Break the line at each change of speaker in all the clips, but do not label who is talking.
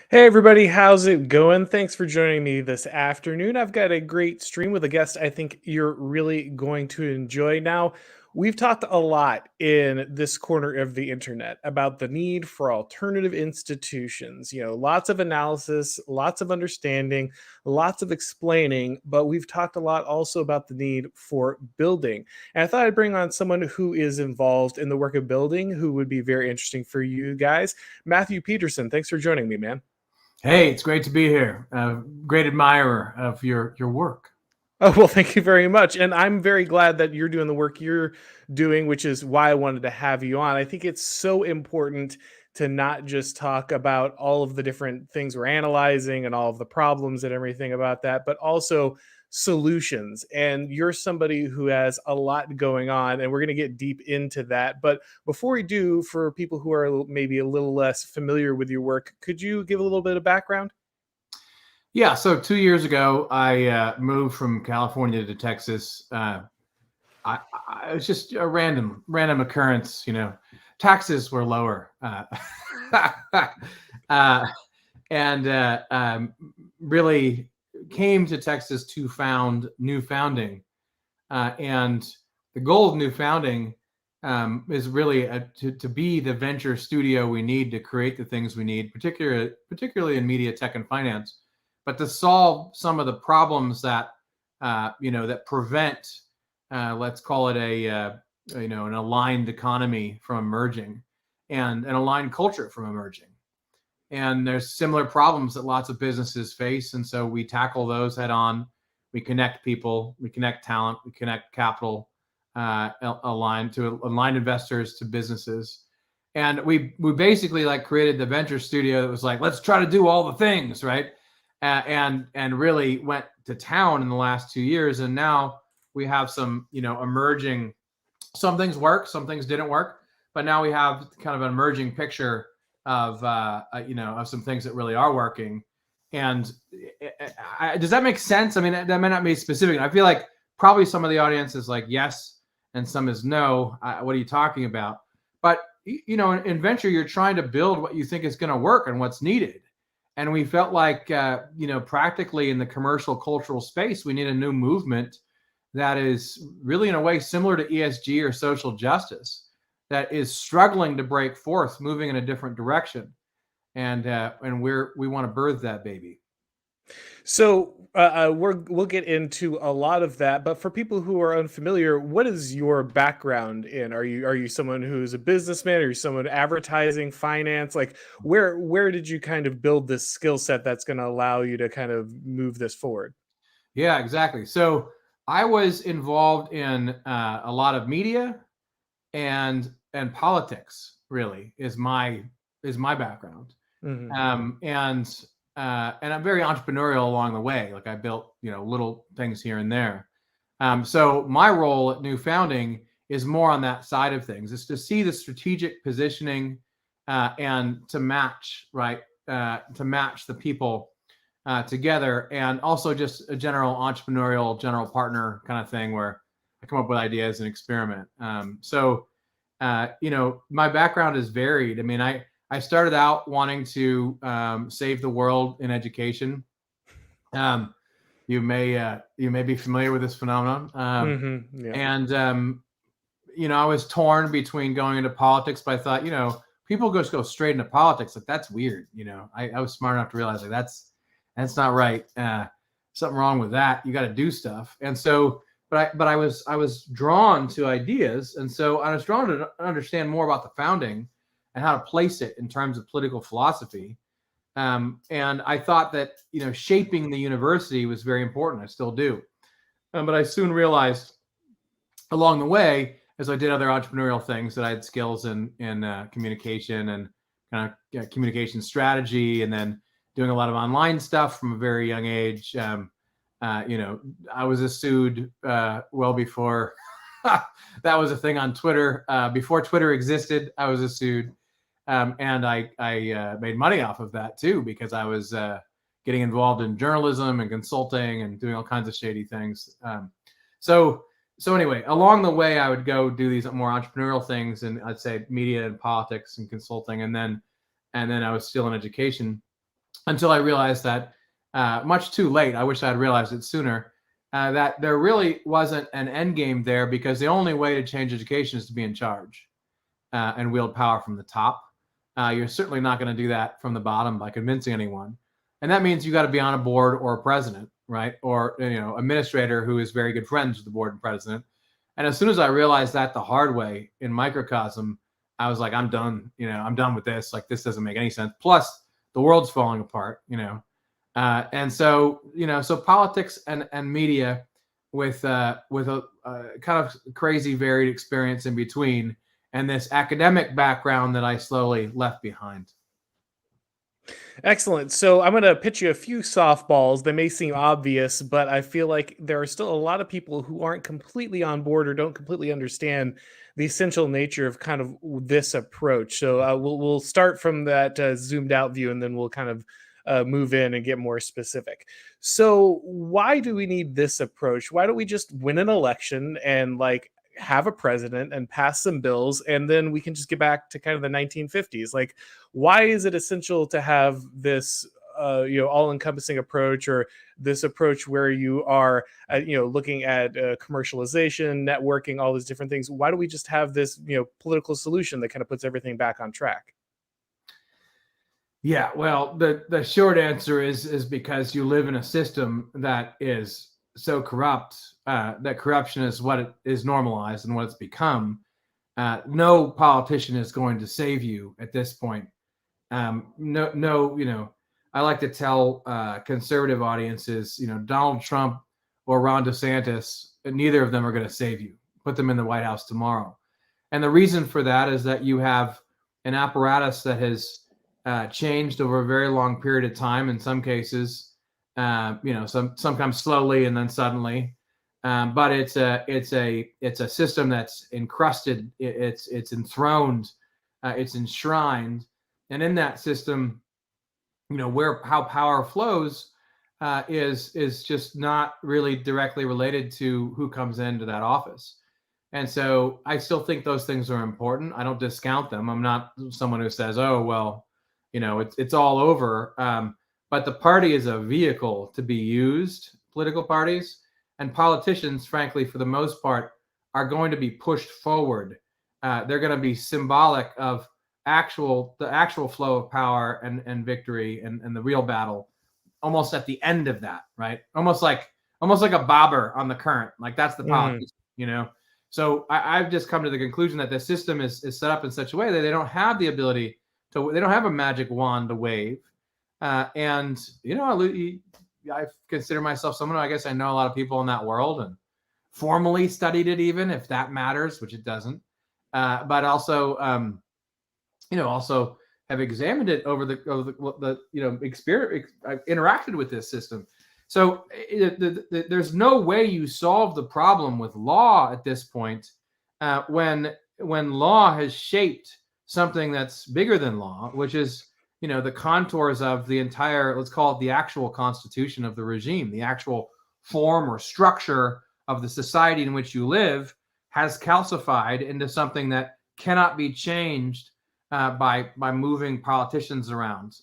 Hey everybody, how's it going? Thanks for joining me this afternoon. I've got a great stream with a guest I think you're really going to enjoy. Now, we've talked a lot in this corner of the internet about the need for alternative institutions. Lots of analysis, lots of understanding, lots of explaining, but we've talked a lot also about the need for building. And I thought I'd bring on someone who is involved in the work of building who would be very interesting for you guys. Matthew Peterson, thanks for joining me, man.
Hey, it's great to be here. Great admirer of your work.
Oh, well, thank you very much. And I'm very glad that you're doing the work you're doing, which is why I wanted to have you on. I think it's so important to not just talk about all of the different things we're analyzing and all of the problems and everything about that, but also solutions. And you're somebody who has a lot going on, and we're going to get deep into that. But before we do, for people who are maybe a little less familiar with your work, could you give a little bit of background?
Yeah, so 2 years ago, I moved from California to Texas. It was just a random occurrence. Taxes were lower, uh, and really came to Texas to found New Founding. And the goal of New Founding is really to be the venture studio we need to create the things we need, particularly in media, tech, and finance, but to solve some of the problems that that prevent, let's call it an aligned economy from emerging, and an aligned culture from emerging. And there's similar problems that lots of businesses face, and so we tackle those head on. We connect people, we connect talent, we connect capital, align investors to businesses. And we basically like created the venture studio that was like, let's try to do all the things, right? And really went to town in the last 2 years. And now we have some emerging, some things work, some things didn't work, but now we have kind of an emerging picture of of some things that really are working. And does that make sense? I mean, that may not be specific. I feel like probably some of the audience is like yes, and some is no. What are you talking about? But in venture, you're trying to build what you think is going to work and what's needed. And we felt like practically in the commercial cultural space, we need a new movement that is really in a way similar to ESG or social justice, that is struggling to break forth, moving in a different direction. And we want to birth that baby.
So we'll get into a lot of that, but for people who are unfamiliar, what is your background in? Are you someone who's a businessman? Are you someone advertising, finance? Like where did you kind of build this skill set that's going to allow you to kind of move this forward?
Yeah, exactly. So I was involved in a lot of media and politics. Really is my background.
Hmm.
And I'm very entrepreneurial along the way. Like I built little things here and there. So my role at New Founding is more on that side of things. Is to see the strategic positioning and to match to match the people together, and also just a general entrepreneurial general partner kind of thing where I come up with ideas and experiment. My background is varied. I mean, I started out wanting to save the world in education. Um, you may be familiar with this phenomenon.
Yeah.
And I was torn between going into politics, but I thought, people just go straight into politics. Like that's weird. I was smart enough to realize like that's not right. Something wrong with that. You got to do stuff. And so, but I was drawn to ideas, and so I was drawn to understand more about the founding and how to place it in terms of political philosophy. And I thought that shaping the university was very important. I still do, but I soon realized along the way, as I did other entrepreneurial things, that I had skills in communication and kind of communication strategy, and then doing a lot of online stuff from a very young age. I was sued well before that was a thing on Twitter. Before Twitter existed, I was sued. And I made money off of that too, because I was getting involved in journalism and consulting and doing all kinds of shady things. So anyway, along the way, I would go do these more entrepreneurial things, and I'd say media and politics and consulting, and then I was still in education. until I realized that, much too late, I wish I had realized it sooner, that there really wasn't an end game there, because the only way to change education is to be in charge and wield power from the top. You're certainly not going to do that from the bottom by convincing anyone. And that means you got to be on a board or a president, right? Or, administrator who is very good friends with the board and president. And as soon as I realized that the hard way in microcosm, I was like, I'm done. I'm done with this. Like, this doesn't make any sense. Plus, the world's falling apart. And so so politics and media with a kind of crazy varied experience in between, and this academic background that I slowly left behind.
Excellent. So I'm going to pitch you a few softballs. They may seem obvious, but I feel like there are still a lot of people who aren't completely on board or don't completely understand the essential nature of kind of this approach. So we'll start from that zoomed out view, and then we'll kind of move in and get more specific. So why do we need this approach? Why don't we just win an election and like have a president and pass some bills, and then we can just get back to kind of the 1950s? Like, why is it essential to have this all-encompassing approach, or this approach where you are looking at commercialization, networking, all these different things? Why don't we just have this political solution that kind of puts everything back on track?
Yeah, well, the short answer is because you live in a system that is so corrupt, that corruption is what it is normalized and what it's become. No politician is going to save you at this point. No. I like to tell conservative audiences, Donald Trump or Ron DeSantis, neither of them are going to save you. Put them in the White House tomorrow. And the reason for that is that you have an apparatus that has changed over a very long period of time. In some cases, sometimes slowly and then suddenly. But it's a system that's encrusted. It's enthroned. It's enshrined. And in that system, how power flows is just not really directly related to who comes into that office. And so I still think those things are important. I don't discount them. I'm not someone who says, oh, well, it's all over. But the party is a vehicle to be used, political parties, and politicians, frankly, for the most part, are going to be pushed forward. They're going to be symbolic of the actual flow of power and victory and the real battle, almost at the end of that, right? Almost like a bobber on the current. Like, that's the politics, So I've just come to the conclusion that the system is set up in such a way that they don't have the ability they don't have a magic wand to wave. I consider myself someone, I guess I know a lot of people in that world and formally studied it, even if that matters, which it doesn't. But also, also have examined it over the experience. I've interacted with this system. So there's no way you solve the problem with law at this point, when law has shaped something that's bigger than law, which is the contours of the entire, let's call it the actual constitution of the regime, the actual form or structure of the society in which you live, has calcified into something that cannot be changed by moving politicians around.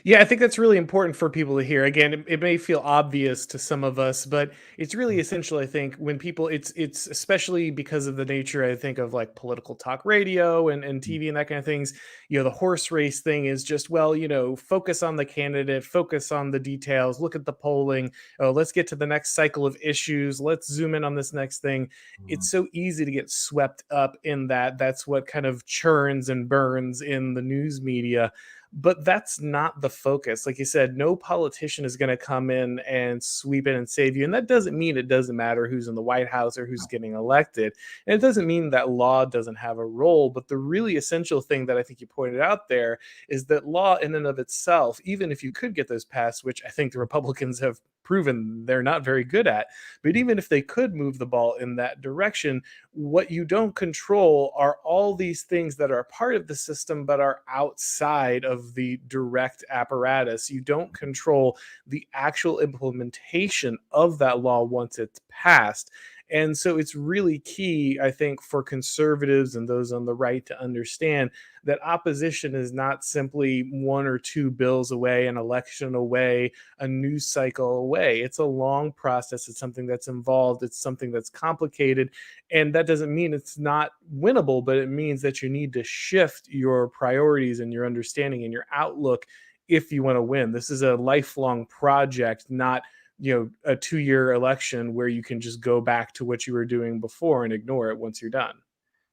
Yeah, I think that's really important for people to hear. Again, it may feel obvious to some of us, but it's really essential. I think when people, it's especially because of the nature, I think, of like political talk radio and TV and that kind of things. The horse race thing is just, well, focus on the candidate, focus on the details, look at the polling. Oh, let's get to the next cycle of issues. Let's zoom in on this next thing. It's so easy to get swept up in that. That's what kind of churns and burns in the news media. But that's not the focus. Like you said, no politician is going to come in and sweep in and save you. And that doesn't mean it doesn't matter who's in the White House or who's getting elected. And it doesn't mean that law doesn't have a role. But the really essential thing that I think you pointed out there is that law in and of itself, even if you could get those passed, which I think the Republicans have proven they're not very good at, but even if they could move the ball in that direction, what you don't control are all these things that are part of the system but are outside of the direct apparatus. You don't control the actual implementation of that law once it's passed. And so it's really key, I think, for conservatives and those on the right to understand that opposition is not simply one or two bills away, an election away, a news cycle away. It's a long process. It's something that's involved. It's something that's complicated. And that doesn't mean it's not winnable, but it means that you need to shift your priorities and your understanding and your outlook if you want to win. This is a lifelong project, not a 2-year election where you can just go back to what you were doing before and ignore it once you're done.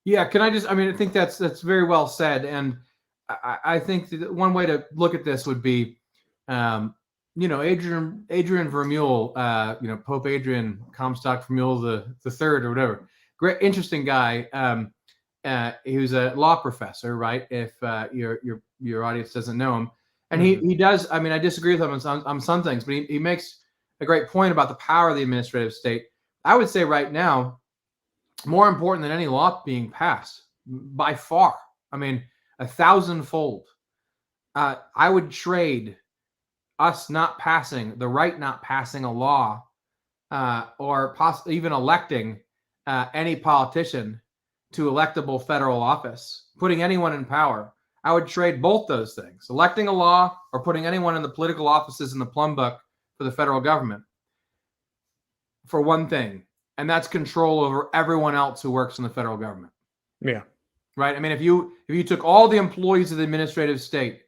Yeah, I think that's very well said. And I think that one way to look at this would be, Adrian Vermeule, Pope Adrian Comstock Vermeule the third or whatever. Great, interesting guy. He was a law professor, right? If your audience doesn't know him, and he does. I mean, I disagree with him on some things, but he makes a great point about the power of the administrative state. I would say right now, more important than any law being passed by far. I mean, 1,000-fold. I would trade us not passing a law, or possibly even electing any politician to electable federal office, putting anyone in power. I would trade both those things, electing a law or putting anyone in the political offices in the plum book for the federal government, for one thing, and that's control over everyone else who works in the federal government.
Yeah.
Right. I mean, if you took all the employees of the administrative state,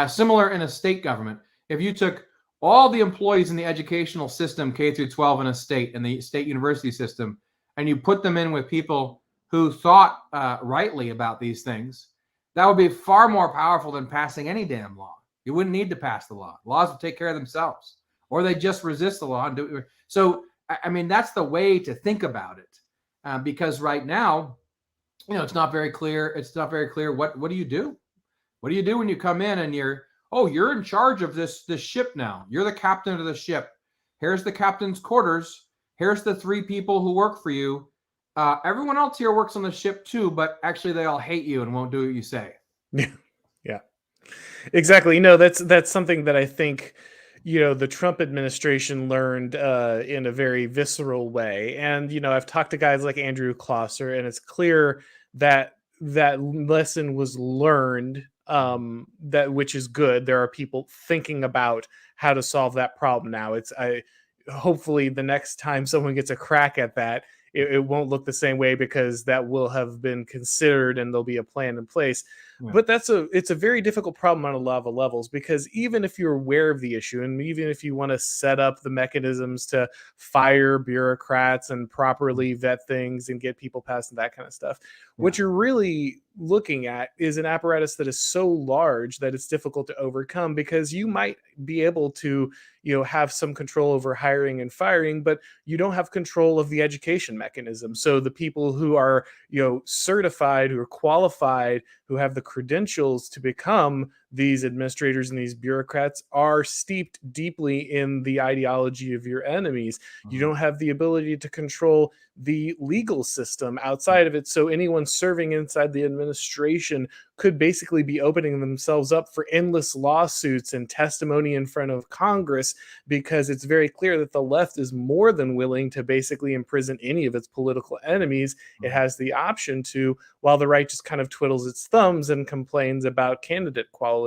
similar in a state government, if you took all the employees in the educational system, K through 12 in a state, and the state university system, and you put them in with people who thought rightly about these things, that would be far more powerful than passing any damn law. You wouldn't need to pass the law. Laws would take care of themselves, or they just resist the law and do it. So, I mean, that's the way to think about it, because right now, it's not very clear. It's not very clear. What do you do? What do you do when you come in and you're in charge of this ship now? You're the captain of the ship. Here's the captain's quarters. Here's the 3 people who work for you. Everyone else here works on the ship too, but actually they all hate you and won't do what you say.
Yeah, exactly. That's something that I think, the Trump administration learned in a very visceral way. And, I've talked to guys like Andrew Klosser, and it's clear that that lesson was learned, which is good. There are people thinking about how to solve that problem now. Hopefully the next time someone gets a crack at that, it won't look the same way, because that will have been considered and there'll be a plan in place. Yeah. But it's a very difficult problem on a lot of levels, because even if you're aware of the issue, and even if you want to set up the mechanisms to fire bureaucrats and properly vet things and get people passed and that kind of stuff, what you're really looking at is an apparatus that is so large that it's difficult to overcome, because you might be able to have some control over hiring and firing, but you don't have control of the education mechanism. So the people who are certified, who are qualified, who have the credentials to become these administrators and these bureaucrats are steeped deeply in the ideology of your enemies. You don't have the ability to control the legal system outside of it. So anyone serving inside the administration could basically be opening themselves up for endless lawsuits and testimony in front of Congress, because it's very clear that the left is more than willing to basically imprison any of its political enemies. It has the option to, while the right just kind of twiddles its thumbs and complains about candidate quality.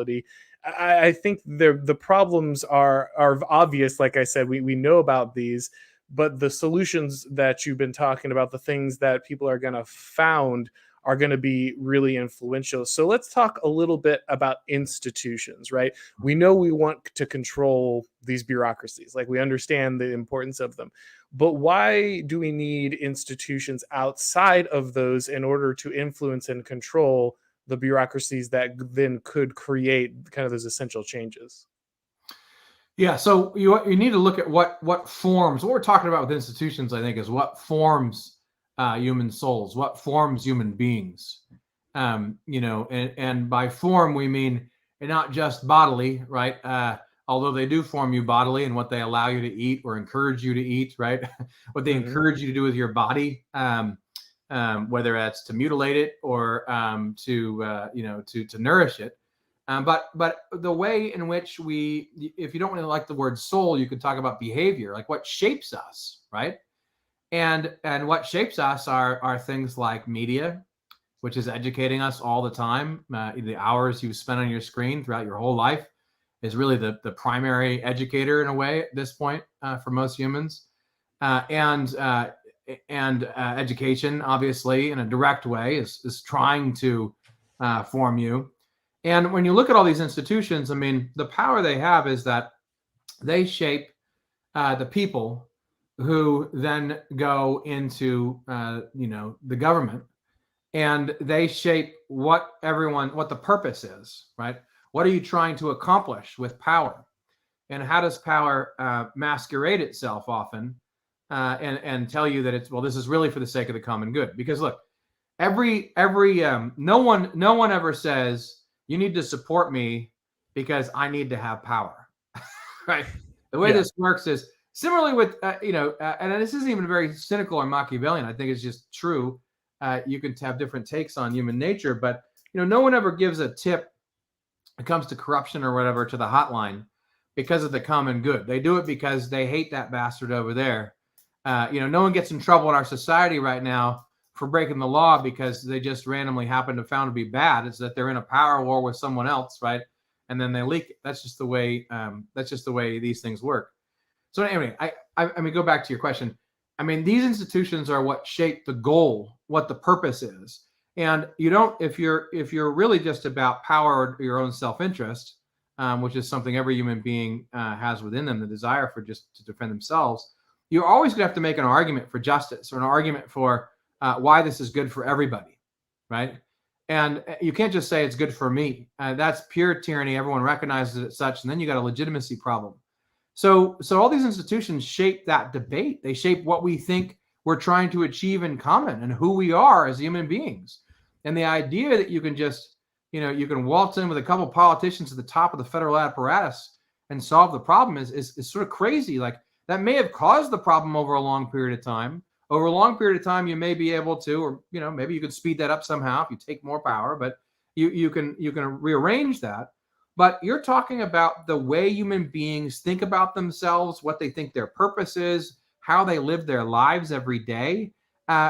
I think the problems are obvious. Like I said, we know about these, but the solutions that you've been talking about, the things that people are going to found, are going to be really influential. So let's talk a little bit about institutions, right? We know we want to control these bureaucracies. Like, we understand the importance of them, but why do we need institutions outside of those in order to influence and control the bureaucracies that then could create kind of those essential changes?
Yeah, so you need to look at what forms. What we're talking about with institutions, I think, is what forms human souls, what forms human beings. And by form we mean not just bodily, right? Although they do form you bodily, and what they allow you to eat or encourage you to eat, right? What they encourage you to do with your body, whether that's to mutilate it or to nourish it. But the way in which if you don't really like the word soul, you could talk about behavior, like what shapes us, right? And what shapes us are things like media, which is educating us all the time. The hours you spend on your screen throughout your whole life is really the primary educator in a way at this point for most humans. And education, obviously, in a direct way, is trying to form you. And when you look at all these institutions, I mean, the power they have is that they shape the people who then go into the government, and they shape what the purpose is, right? What are you trying to accomplish with power, and how does power masquerade itself often and tell you that it's, well, this is really for the sake of the common good? Because look, no one ever says you need to support me because I need to have power, right? The way this works is similarly with and this isn't even very cynical or Machiavellian. I think it's just true. You can have different takes on human nature, but no one ever gives a tip when it comes to corruption or whatever to the hotline because of the common good. They do it because they hate that bastard over there. No one gets in trouble in our society right now for breaking the law because they just randomly happen to found to be bad. It's that they're in a power war with someone else, right? And then they leak it. That's just the way. That's just the way these things work. So anyway, I mean, go back to your question. I mean, these institutions are what shape the goal, what the purpose is. And you don't, if you're really just about power or your own self-interest, which is something every human being has within them, the desire for just to defend themselves, you're always going to have to make an argument for justice or an argument for why this is good for everybody, right? And you can't just say it's good for me. That's pure tyranny. Everyone recognizes it as such, and then you got a legitimacy problem. So all these institutions shape that debate. They shape what we think we're trying to achieve in common and who we are as human beings. And the idea that you can just, you can waltz in with a couple of politicians at the top of the federal apparatus and solve the problem is sort of crazy. Like, that may have caused the problem over a long period of time. Over a long period of time, you may be able to, or maybe you could speed that up somehow if you take more power. But you can rearrange that. But you're talking about the way human beings think about themselves, what they think their purpose is, how they live their lives every day.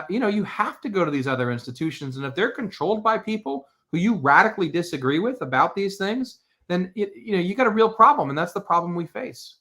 You have to go to these other institutions, and if they're controlled by people who you radically disagree with about these things, then you got a real problem, and that's the problem we face.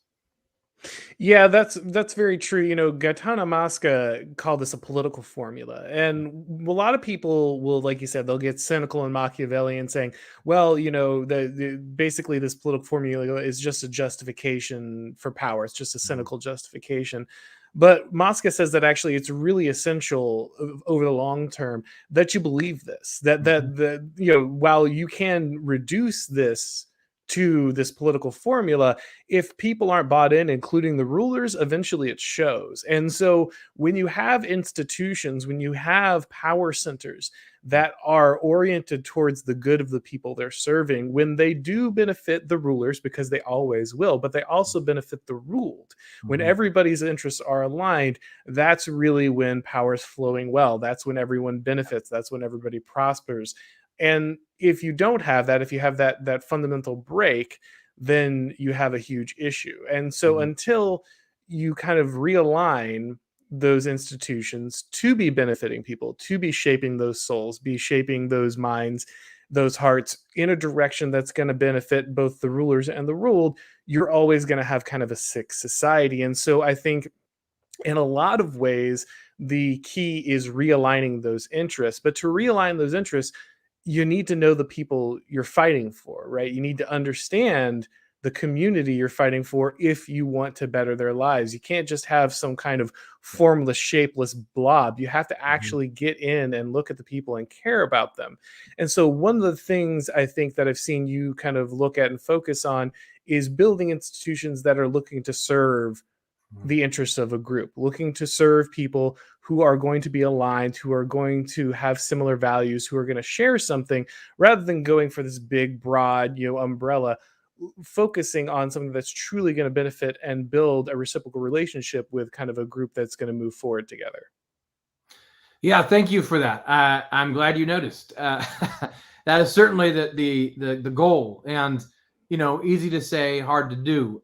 Yeah, that's very true. Gaetano Mosca called this a political formula. And a lot of people will, like you said, they'll get cynical and Machiavellian saying, well, basically this political formula is just a justification for power. It's just a cynical justification. But Mosca says that actually it's really essential over the long term that you believe this, while you can reduce this to this political formula, if people aren't bought in, including the rulers, eventually it shows. And so when you have institutions, when you have power centers that are oriented towards the good of the people they're serving, when they do benefit the rulers, because they always will, but they also benefit the ruled, when everybody's interests are aligned, that's really when power is flowing well. That's when everyone benefits. That's when everybody prospers. And if you don't have that, if you have that fundamental break, then you have a huge issue. And so until you kind of realign those institutions to be benefiting people, to be shaping those souls, be shaping those minds, those hearts in a direction that's going to benefit both the rulers and the ruled, you're always going to have kind of a sick society. And so I think in a lot of ways, the key is realigning those interests. But to realign those interests, you need to know the people you're fighting for, right? You need to understand the community you're fighting for if you want to better their lives. You can't just have some kind of formless, shapeless blob. You have to actually get in and look at the people and care about them. And so one of the things I think that I've seen you kind of look at and focus on is building institutions that are looking to serve the interests of a group, looking to serve people who are going to be aligned, who are going to have similar values, who are going to share something, rather than going for this big, broad, umbrella, focusing on something that's truly going to benefit and build a reciprocal relationship with kind of a group that's going to move forward together.
Yeah, thank you for that. I'm glad you noticed. That is certainly the goal, and easy to say, hard to do.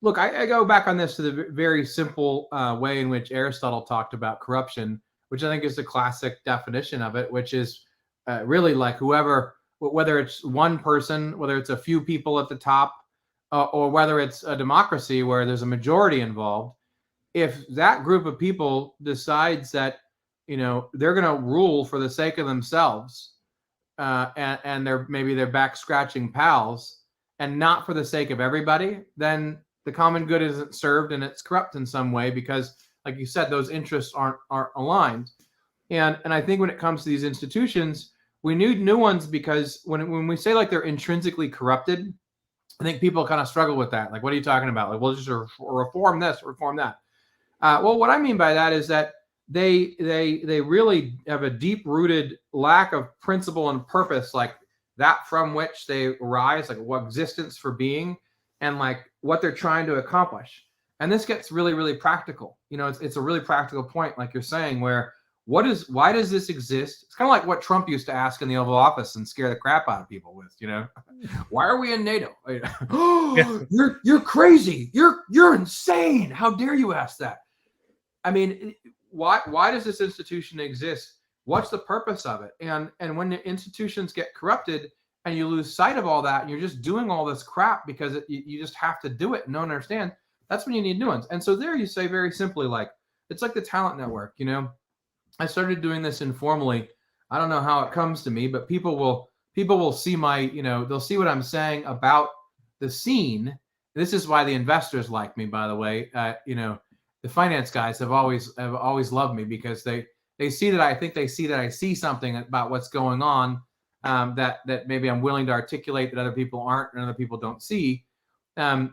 Look, I go back on this to the very simple way in which Aristotle talked about corruption, which I think is the classic definition of it, which is really like whoever, whether it's one person, whether it's a few people at the top, or whether it's a democracy where there's a majority involved, if that group of people decides that, they're going to rule for the sake of themselves, and they're back scratching pals, and not for the sake of everybody, then the common good isn't served, and it's corrupt in some way because, like you said, those interests aren't aligned. And I think when it comes to these institutions, we need new ones, because when we say like they're intrinsically corrupted, I think people kind of struggle with that. Like, what are you talking about? Like, we'll just reform this, reform that. Well, what I mean by that is that they really have a deep-rooted lack of principle and purpose, like that from which they arise, like what existence for being, and like what they're trying to accomplish. And this gets really, really practical. It's a really practical point, like you're saying, where why does this exist? It's kind of like what Trump used to ask in the Oval Office and scare the crap out of people with, why are we in NATO? Oh, you're crazy. You're insane. How dare you ask that? I mean, why does this institution exist? What's the purpose of it? And when the institutions get corrupted and you lose sight of all that, and you're just doing all this crap because you just have to do it and don't understand, that's when you need new ones. And so there you say very simply, like, it's like the talent network. I started doing this informally. I don't know how it comes to me, but people will see my, they'll see what I'm saying about the scene. This is why the investors like me, by the way. The finance guys have always loved me, because they see that I see something about what's going on, that maybe I'm willing to articulate that other people aren't, and other people don't see. And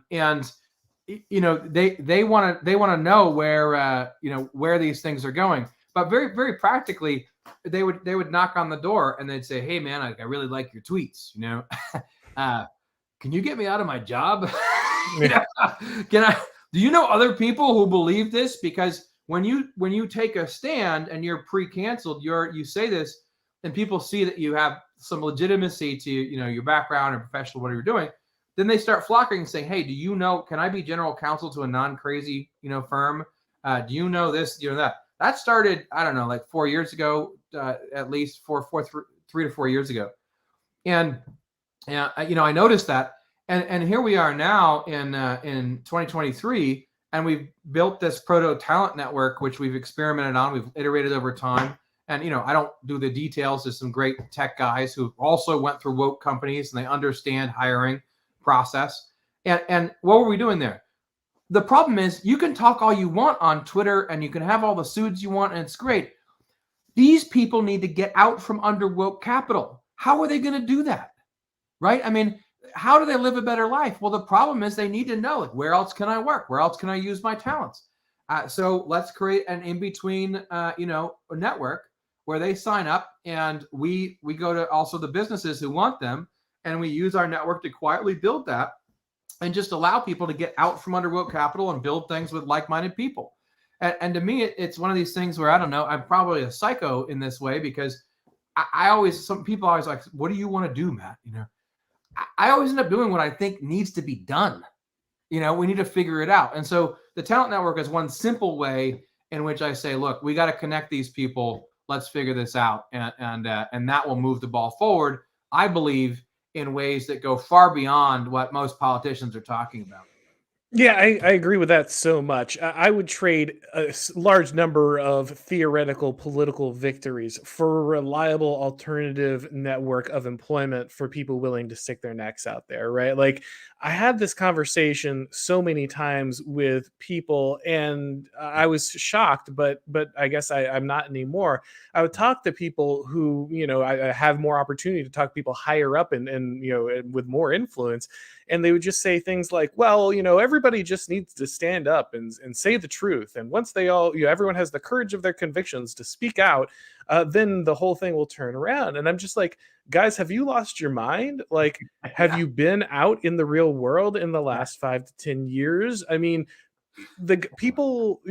they want to know where these things are going. But very, very practically, they would knock on the door and they'd say, "Hey, man, I really like your tweets. Can you get me out of my job? Can I? Do you know other people who believe this? Because when you take a stand and you're pre-canceled, you say this, and people see that you have some legitimacy to your background and professional, what you're doing, then they start flocking and saying, hey, do you know? Can I be general counsel to a non-crazy firm? Do you know this? That." That started, I don't know, like 4 years ago, at least 3 to 4 years ago. And I noticed that. And here we are now in 2023, and we've built this proto talent network, which we've experimented on. We've iterated over time. And, I don't do the details. There's some great tech guys who also went through woke companies, and they understand hiring process. And what were we doing there? The problem is, you can talk all you want on Twitter, and you can have all the suits you want, and it's great. These people need to get out from under woke capital. How are they going to do that? Right? I mean, how do they live a better life? Well, the problem is they need to know, like, where else can I work? Where else can I use my talents? So let's create an in-between, network where they sign up, and we go to also the businesses who want them, and we use our network to quietly build that, and just allow people to get out from under woke capital and build things with like-minded people. And to me, it's one of these things where, I don't know, I'm probably a psycho in this way, because some people always like, what do you want to do, Matt? I always end up doing what I think needs to be done. We need to figure it out. And so the talent network is one simple way in which I say, look, we got to connect these people. Let's figure this out. And that will move the ball forward, I believe, in ways that go far beyond what most politicians are talking about.
Yeah, I agree with that so much. I would trade a large number of theoretical political victories for a reliable alternative network of employment for people willing to stick their necks out there, right? Like, I had this conversation so many times with people, and I was shocked, but I guess I'm not anymore. I would talk to people who, I have more opportunity to talk to people higher up and with more influence. And they would just say things like, well, everybody just needs to stand up and say the truth. And once they all, everyone has the courage of their convictions to speak out, then the whole thing will turn around. And I'm just like, guys, have you lost your mind? Like, have you been out in the real world in the last 5 to 10 years? I mean, people,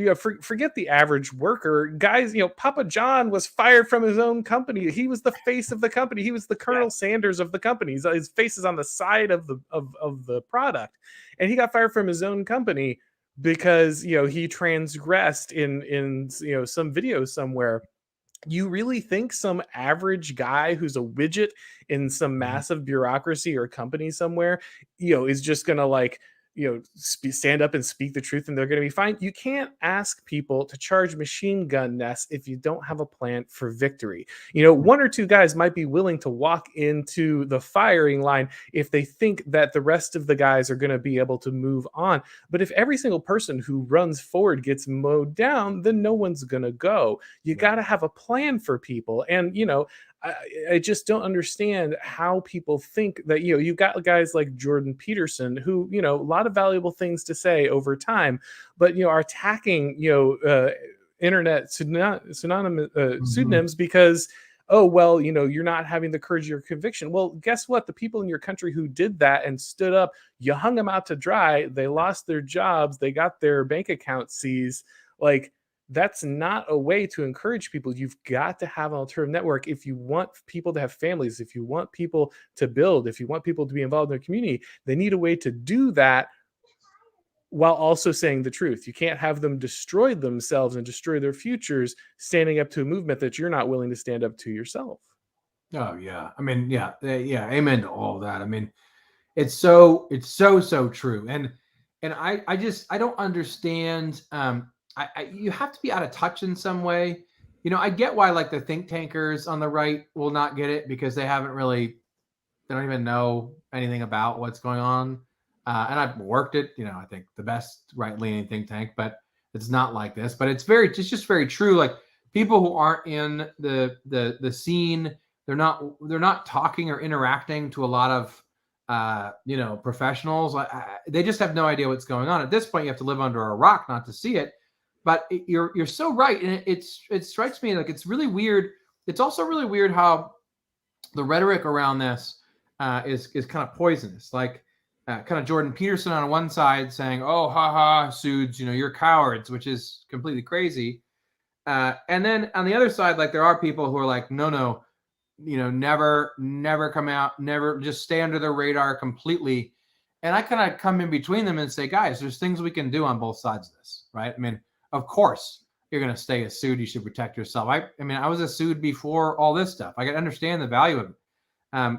forget the average worker. Guys, Papa John was fired from his own company. He was the face of the company. He was the Colonel Sanders of the company. His face is on the side of the product, and he got fired from his own company because he transgressed in some video somewhere. You really think some average guy who's a widget in some massive bureaucracy or company somewhere, is just gonna stand up and speak the truth and they're going to be fine? You can't ask people to charge machine gun nests if you don't have a plan for victory. One or two guys might be willing to walk into the firing line if they think that the rest of the guys are going to be able to move on. But if every single person who runs forward gets mowed down, then no one's going to go. You got to have a plan for people. And, I just don't understand how people think that, you've got guys like Jordan Peterson who, a lot of valuable things to say over time, but, are attacking, internet pseudonyms because, oh, well, you're not having the courage of your conviction. Well, guess what? The people in your country who did that and stood up, you hung them out to dry. They lost their jobs. They got their bank account seized. Like, that's not a way to encourage people. You've got to have an alternative network if you want people to have families, if you want people to build, if you want people to be involved in their community. They need a way to do that while also saying the truth. You can't have them destroy themselves and destroy their futures standing up to a movement that you're not willing to stand up to yourself.
Oh yeah. I mean, yeah. Amen to all that. I mean, it's so true. And I don't understand. You have to be out of touch in some way. I get why like the think tankers on the right will not get it because they don't even know anything about what's going on. And I've worked it, I think the best right-leaning think tank, but it's not like this. But it's just very true. Like people who aren't in the scene, they're not talking or interacting to a lot of professionals. They just have no idea what's going on. At this point, you have to live under a rock not to see it. But you're so right, and it strikes me like it's really weird. It's also really weird how the rhetoric around this is kind of poisonous. Like kind of Jordan Peterson on one side saying, "Oh, ha, Suds, you're cowards," which is completely crazy. And then on the other side, like there are people who are like, "No, never come out, never just stay under the radar completely." And I kind of come in between them and say, "Guys, there's things we can do on both sides of this, right?" I mean. Of course, you're going to stay a Sud. You should protect yourself. I was a Sud before all this stuff. I can understand the value of it.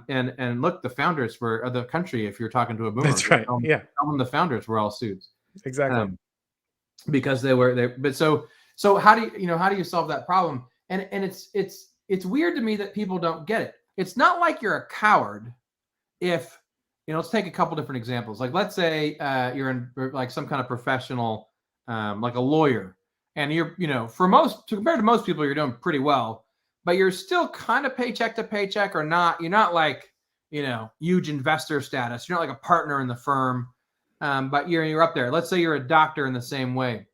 And look, the founders of the country, if you're talking to a boomer,
that's right.
Tell them the founders were all Suds.
Exactly.
Because they were there. But so how do you solve that problem? And it's weird to me that people don't get it. It's not like you're a coward if let's take a couple different examples. Like let's say you're in like some kind of professional. Like a lawyer, and you're, compared to most people, you're doing pretty well, but you're still kind of paycheck to paycheck or not. You're not like, huge investor status. You're not like a partner in the firm, but you're up there. Let's say you're a doctor in the same way.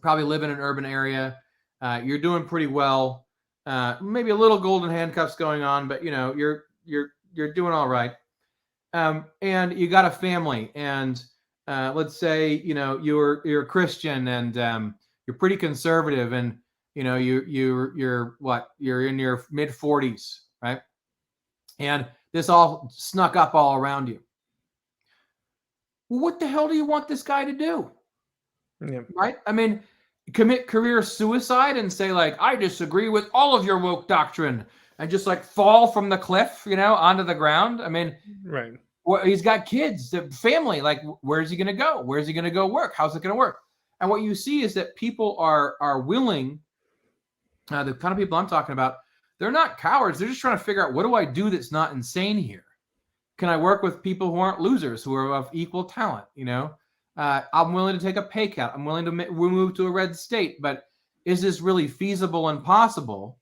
Probably live in an urban area. You're doing pretty well. Maybe a little golden handcuffs going on, but you're doing all right. And you got a family, and let's say you're a Christian and you're pretty conservative, and you're in your mid 40s, right? And this all snuck up all around you. Well, what the hell do you want this guy to do?
Yeah.
Right? I mean, commit career suicide and say like, I disagree with all of your woke doctrine, and just like fall from the cliff, onto the ground. I mean,
right.
Well, he's got kids, the family. Like, where's he going to go? Where's he going to go work? How's it going to work? And what you see is that people are willing. The kind of people I'm talking about, they're not cowards. They're just trying to figure out, what do I do that's not insane here? Can I work with people who aren't losers, who are of equal talent? I'm willing to take a pay cut. I'm willing to move to a red state, but is this really feasible and possible?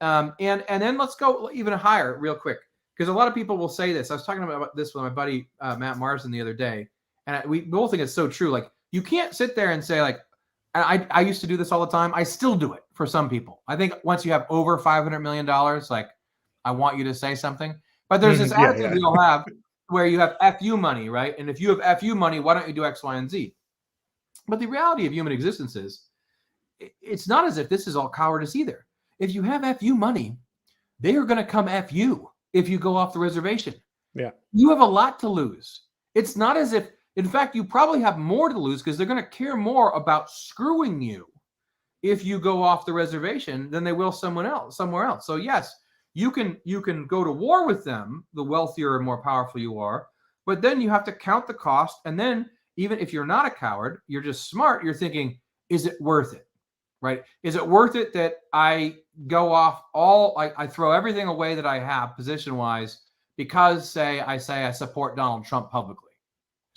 And then let's go even higher real quick. Because a lot of people will say this. I was talking about this with my buddy Matt Marsden the other day, and we both think it's so true. Like, you can't sit there and say like, I used to do this all the time. I still do it for some people. I think once you have over $500 million, like, I want you to say something. But there's this attitude we all have where you have FU money, right? And if you have FU money, why don't you do X, Y, and Z? But the reality of human existence is, it's not as if this is all cowardice either. If you have FU money, they are going to come F you if you go off the reservation.
Yeah.
You have a lot to lose. It's not as if, in fact, you probably have more to lose because they're going to care more about screwing you if you go off the reservation than they will somewhere else. So yes, you can go to war with them, the wealthier and more powerful you are, but then you have to count the cost. And then even if you're not a coward, you're just smart, you're thinking, is it worth it? Right? Is it worth it that I go off I throw everything away that I have position-wise because I say I support Donald Trump publicly?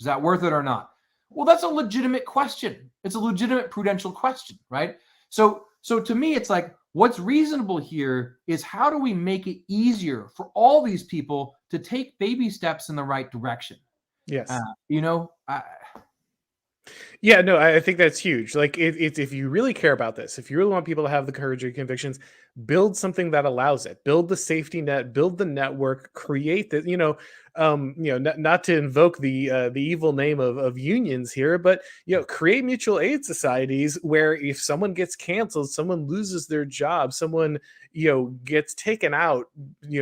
Is that worth it or not? Well, that's a legitimate question. It's a legitimate prudential question, right? So to me, it's like, what's reasonable here is how do we make it easier for all these people to take baby steps in the right direction?
Yes. Yeah, no, I think that's huge. Like, it's if you really care about this, if you really want people to have the courage and convictions, build something that allows it. Build the safety net, build the network, create the, not to invoke the evil name of unions here, but create mutual aid societies where if someone gets canceled, someone loses their job, someone gets taken out,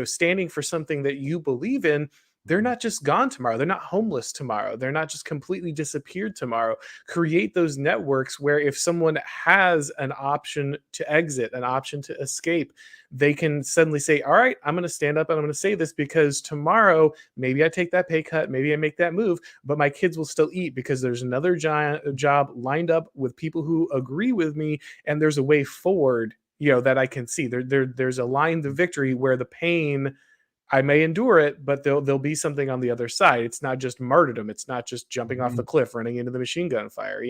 standing for something that you believe in. They're not just gone tomorrow. They're not homeless tomorrow. They're not just completely disappeared tomorrow. Create those networks where if someone has an option to exit, an option to escape, they can suddenly say, all right, I'm going to stand up and I'm going to say this because tomorrow, maybe I take that pay cut, maybe I make that move, but my kids will still eat because there's another giant job lined up with people who agree with me. And there's a way forward, that I can see. There's a line to victory where the pain, I may endure it, but there'll be something on the other side. It's not just martyrdom. It's not just jumping off the cliff, running into the machine gun fire.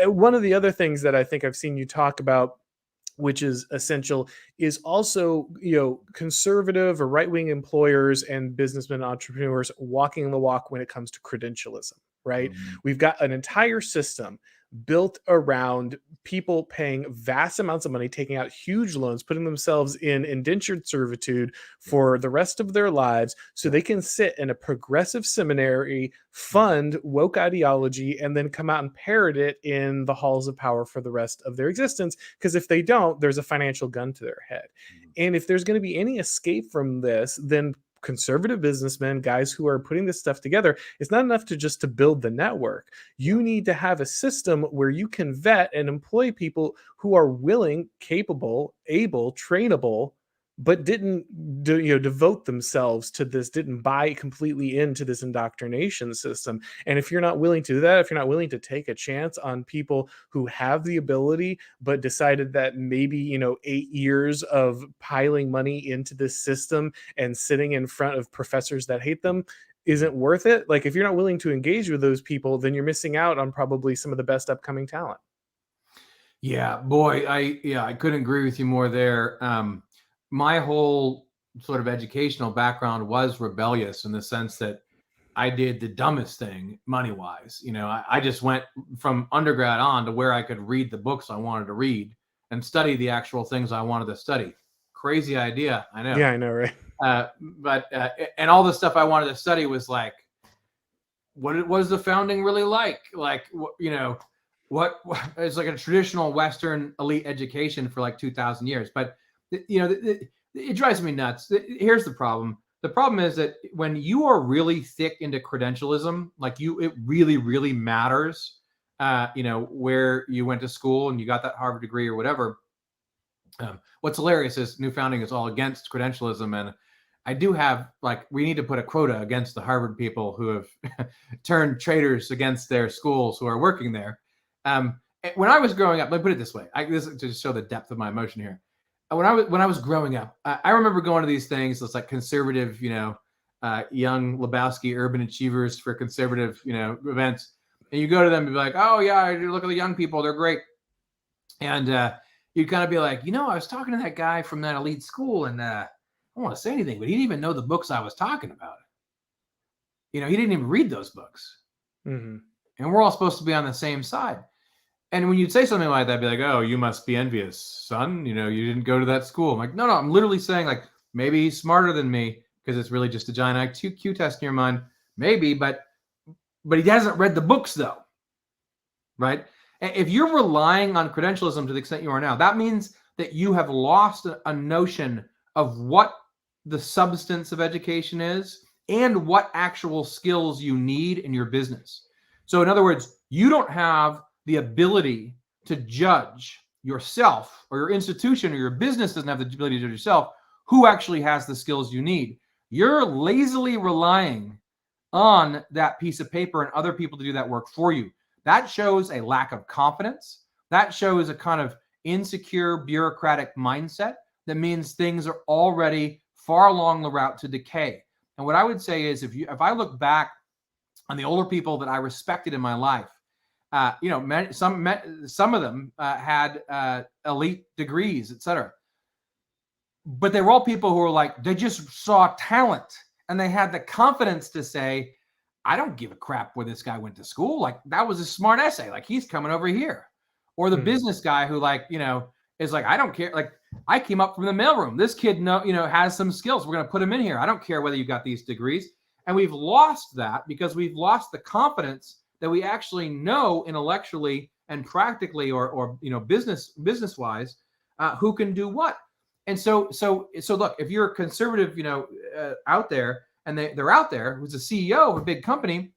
One of the other things that I think I've seen you talk about, which is essential, is also, conservative or right-wing employers and businessmen, entrepreneurs walking the walk when it comes to credentialism, right?
Mm-hmm.
We've got an entire system built around people paying vast amounts of money, taking out huge loans, putting themselves in indentured servitude for the rest of their lives so they can sit in a progressive seminary, fund woke ideology, and then come out and parrot it in the halls of power for the rest of their existence. Because if they don't, there's a financial gun to their head. And if there's going to be any escape from this, then conservative businessmen, guys who are putting this stuff together, it's not enough to build the network. You need to have a system where you can vet and employ people who are willing, capable, able, trainable, but didn't devote themselves to this, didn't buy completely into this indoctrination system. And if you're not willing to do that, if you're not willing to take a chance on people who have the ability, but decided that maybe 8 years of piling money into this system and sitting in front of professors that hate them isn't worth it. Like, if you're not willing to engage with those people, then you're missing out on probably some of the best upcoming talent.
Yeah, boy, I couldn't agree with you more there. My whole sort of educational background was rebellious in the sense that I did the dumbest thing money-wise. I just went from undergrad on to where I could read the books I wanted to read and study the actual things I wanted to study. Crazy idea, I know.
Yeah, I know, right?
And all the stuff I wanted to study was like, what was the founding really like? Like, what it's like a traditional Western elite education for like 2,000 years. But it drives me nuts. Here's the problem. The problem is that when you are really thick into credentialism, it really, really matters, where you went to school and you got that Harvard degree or whatever. What's hilarious is New Founding is all against credentialism. And I do have, we need to put a quota against the Harvard people who have turned traitors against their schools who are working there. When I was growing up, let me put it this way, this is to show the depth of my emotion here. When I was growing up, I remember going to these things. It's like conservative, young Lebowski urban achievers for conservative, events. And you go to them and be like, oh yeah, look at the young people, they're great. And you'd kind of be like, I was talking to that guy from that elite school, and I don't want to say anything, but he didn't even know the books I was talking about. He didn't even read those books. Mm-hmm. And we're all supposed to be on the same side. And when you'd say something like that, I'd be like, oh, you must be envious, son. You didn't go to that school. I'm like, no, I'm literally saying, maybe he's smarter than me because it's really just a giant IQ test in your mind. Maybe, but he hasn't read the books, though. right? And if you're relying on credentialism to the extent you are now, that means that you have lost a notion of what the substance of education is and what actual skills you need in your business. So in other words, you don't have the ability to judge yourself, or your institution or your business doesn't have the ability to judge yourself who actually has the skills you need. You're lazily relying on that piece of paper and other people to do that work for you. That shows a lack of confidence. That shows a kind of insecure bureaucratic mindset that means things are already far along the route to decay. And what I would say is, if I look back on the older people that I respected in my life, some of them had elite degrees, etc. But they were all people who were like, they just saw talent and they had the confidence to say, I don't give a crap where this guy went to school. Like, that was a smart essay. Like, he's coming over here. Or the business guy who, like, is like, I don't care. Like, I came up from the mailroom. This kid, has some skills. We're going to put him in here. I don't care whether you got these degrees. And we've lost that because we've lost the confidence that we actually know intellectually and practically, or business wise, who can do what. And so look, if you're a conservative, out there, and they're out there who's a CEO of a big company,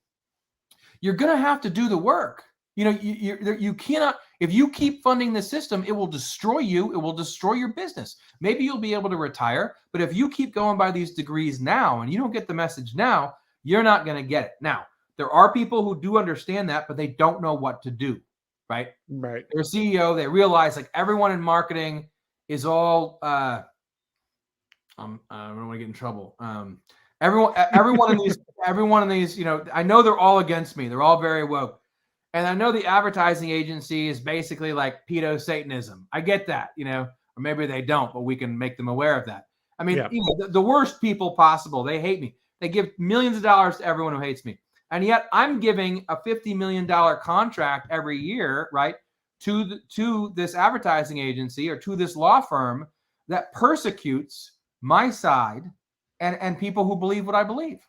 you're going to have to do the work. You cannot, if you keep funding the system, it will destroy you. It will destroy your business. Maybe you'll be able to retire, but if you keep going by these degrees now and you don't get the message now, you're not going to get it. Now, there are people who do understand that, but they don't know what to do, right?
Right.
They're a CEO. They realize, like, everyone in marketing is all, I don't want to get in trouble. Everyone in these, I know they're all against me. They're all very woke. And I know the advertising agency is basically like pedo-Satanism. I get that, or maybe they don't, but we can make them aware of that. I mean, the worst people possible, they hate me. They give millions of dollars to everyone who hates me. And yet I'm giving a $50 million contract every year, right, to this advertising agency or to this law firm that persecutes my side and people who believe what I believe.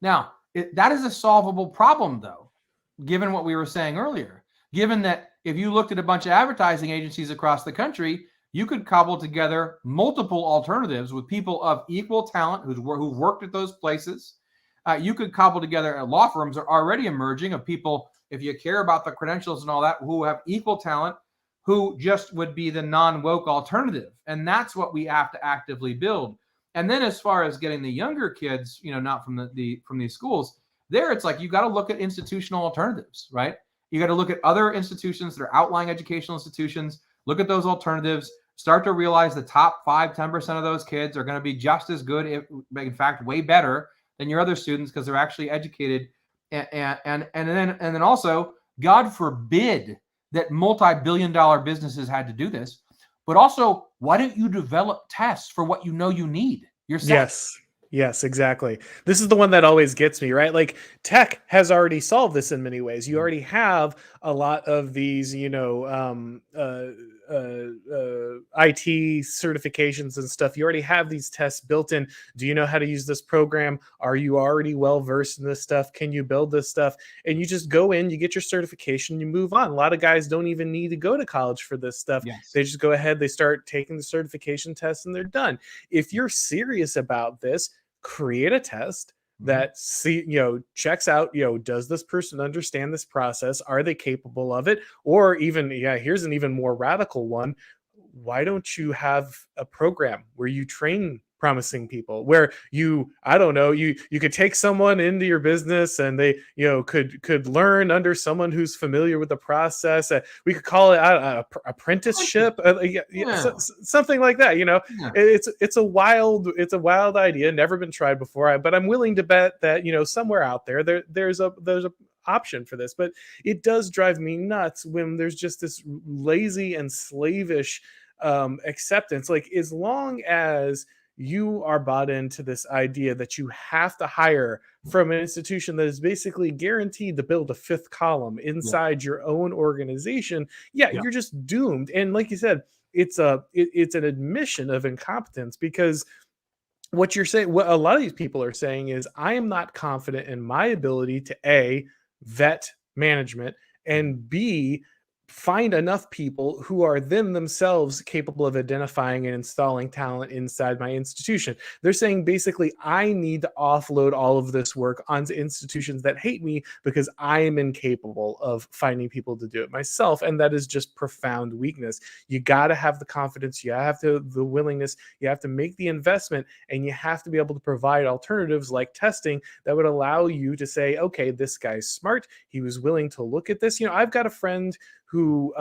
Now, that is a solvable problem, though, given what we were saying earlier. Given that if you looked at a bunch of advertising agencies across the country, you could cobble together multiple alternatives with people of equal talent who've worked at those places. You could cobble together, law firms are already emerging of people, if you care about the credentials and all that, who have equal talent, who just would be the non-woke alternative. And that's what we have to actively build. And then as far as getting the younger kids, not from from these schools, there it's like you got to look at institutional alternatives, right? You got to look at other institutions that are outlying educational institutions, look at those alternatives, start to realize the top 5-10% of those kids are going to be just as good, if, in fact, way better than your other students because they're actually educated. And then also, God forbid that multi-billion-dollar businesses had to do this, but also, why don't you develop tests for what you know you need yourself?
Yes, exactly. This is the one that always gets me, right? Like, tech has already solved this in many ways. You already have a lot of these, IT certifications and stuff. You already have these tests built in. Do you know how to use this program? Are you already well versed in this stuff? Can you build this stuff? And you just go in, you get your certification, you move on. A lot of guys don't even need to go to college for this stuff.
Yes.
They just go ahead, they start taking the certification tests, and they're done. If you're serious about this, create a test that checks out, does this person understand this process? Are they capable of it? Or even, here's an even more radical one. Why don't you have a program where you train promising people, where you could take someone into your business and they, could learn under someone who's familiar with the process. We could call it apprenticeship, something like that. It's a wild idea, never been tried before. But I'm willing to bet that, somewhere out there's a option for this. But it does drive me nuts when there's just this lazy and slavish acceptance. Like, as long as you are bought into this idea that you have to hire from an institution that is basically guaranteed to build a fifth column inside your own organization, you're just doomed. And like you said, it's an admission of incompetence, because what you're saying, what a lot of these people are saying is, I am not confident in my ability to vet management and B, find enough people who are themselves capable of identifying and installing talent inside my institution. They're saying basically, I need to offload all of this work onto institutions that hate me because I am incapable of finding people to do it myself. And that is just profound weakness. You got to have the confidence, you have to the willingness, you have to make the investment, and you have to be able to provide alternatives like testing that would allow you to say, okay, this guy's smart. He was willing to look at this. I've got a friend who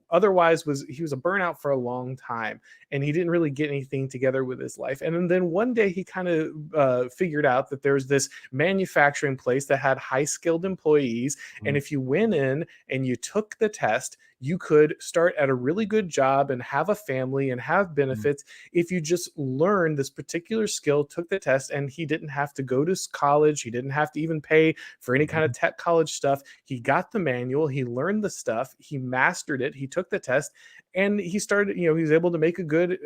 otherwise he was a burnout for a long time, and he didn't really get anything together with his life. And then one day he kind of figured out that there's this manufacturing place that had high skilled employees, and if you went in and you took the test, you could start at a really good job and have a family and have benefits if you just learned this particular skill, took the test. And he didn't have to go to college. He didn't have to even pay for any kind of tech college stuff. He got the manual, he learned the stuff, he mastered it, he took the test, and he started, he was able to make a good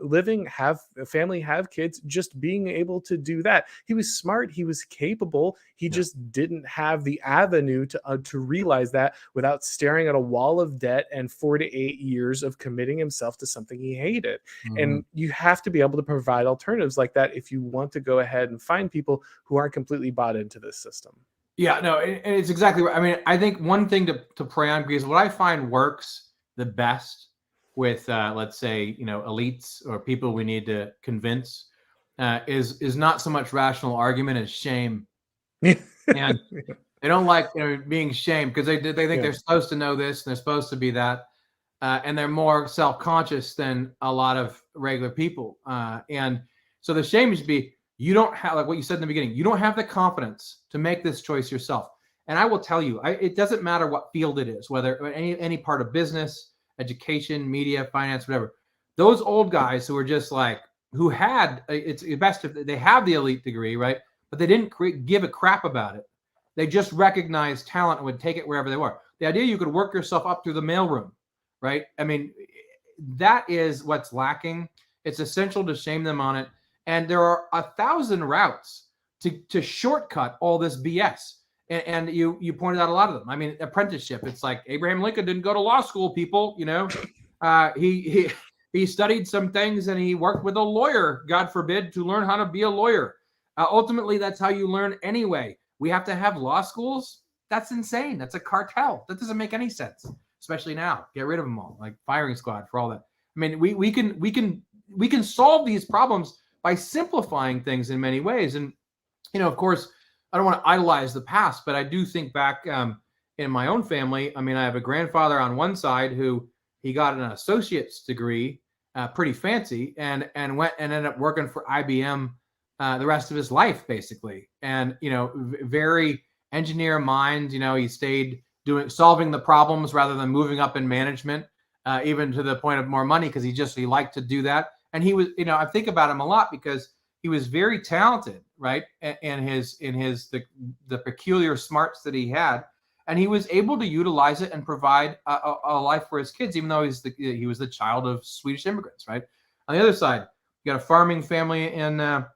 living, have a family, have kids, just being able to do that. He was smart, he was capable, he just didn't have the avenue to realize that without staring at a wall of debt and 4 to 8 years of committing himself to something he hated. And you have to be able to provide alternatives like that if you want to go ahead and find people who aren't completely bought into this system.
Yeah, no, and it's exactly right. I mean, I think one thing to pray on, because what I find works the best with, let's say, elites or people we need to convince, is not so much rational argument as shame. And they don't like being shamed because they think they're supposed to know this and they're supposed to be that, and they're more self-conscious than a lot of regular people. And so the shame should be, you don't have, like what you said in the beginning, you don't have the confidence to make this choice yourself. And I will tell you, it doesn't matter what field it is, whether any part of business, education, media, finance, whatever. Those old guys who are just like, who had, it's best if they have the elite degree, right? But they didn't give a crap about it. They just recognized talent and would take it wherever they were. The idea you could work yourself up through the mailroom, right? I mean, that is what's lacking. It's essential to shame them on it. And there are 1,000 routes to shortcut all this BS. And you pointed out a lot of them. I mean, apprenticeship. It's like Abraham Lincoln didn't go to law school, people. He studied some things and he worked with a lawyer, God forbid, to learn how to be a lawyer. Ultimately, that's how you learn anyway. We have to have law schools. That's insane. That's a cartel. That doesn't make any sense, especially now. Get rid of them all, like firing squad for all that. I mean, we can solve these problems by simplifying things in many ways. And of course, I don't want to idolize the past, but I do think back in my own family. I mean, I have a grandfather on one side who he got an associate's degree, pretty fancy, and went and ended up working for IBM the rest of his life, basically. And very engineer mind. He stayed solving the problems rather than moving up in management, even to the point of more money, because he liked to do that. And he was, I think about him a lot because he was very talented, right? And the peculiar smarts that he had, and he was able to utilize it and provide a life for his kids, even though he was the child of Swedish immigrants, right? On the other side, you got a farming family and out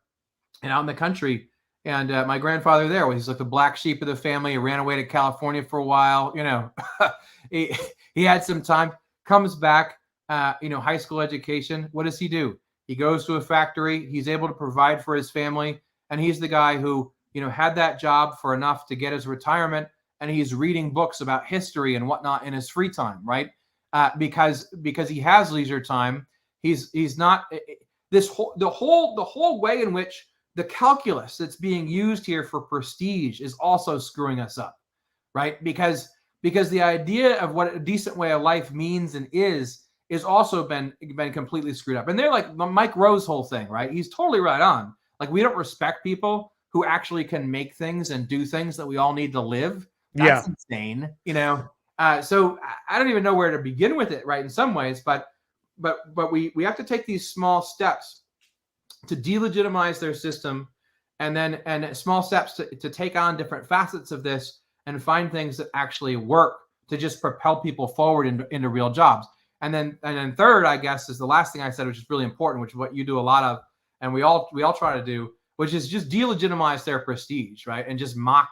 in the country, and my grandfather there was like the black sheep of the family. He ran away to California for a while. He had some time. Comes back, high school education. What does he do? He goes to a factory. He's able to provide for his family, and he's the guy who had that job for enough to get his retirement, and he's reading books about history and whatnot in his free time, right? Because he has leisure time. He's not the whole way in which the calculus that's being used here for prestige is also screwing us up, right? Because the idea of what a decent way of life means and is also been completely screwed up. And they're like Mike Rowe's whole thing, right? He's totally right on. Like, we don't respect people who actually can make things and do things that we all need to live. That's insane, So I don't even know where to begin with it, right? In some ways, but we have to take these small steps to delegitimize their system, and small steps to take on different facets of this and find things that actually work to just propel people forward into real jobs. And then third, I guess, is the last thing I said, which is really important, which is what you do a lot of, and we all try to do, which is just delegitimize their prestige, right? And just mock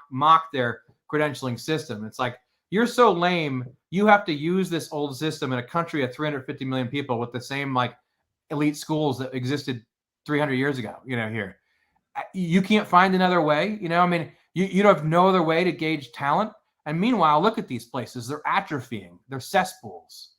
their credentialing system. It's like, you're so lame. You have to use this old system in a country of 350 million people with the same like elite schools that existed 300 years ago, here. You can't find another way, I mean, you have no other way to gauge talent. And meanwhile, look at these places. They're atrophying. They're cesspools.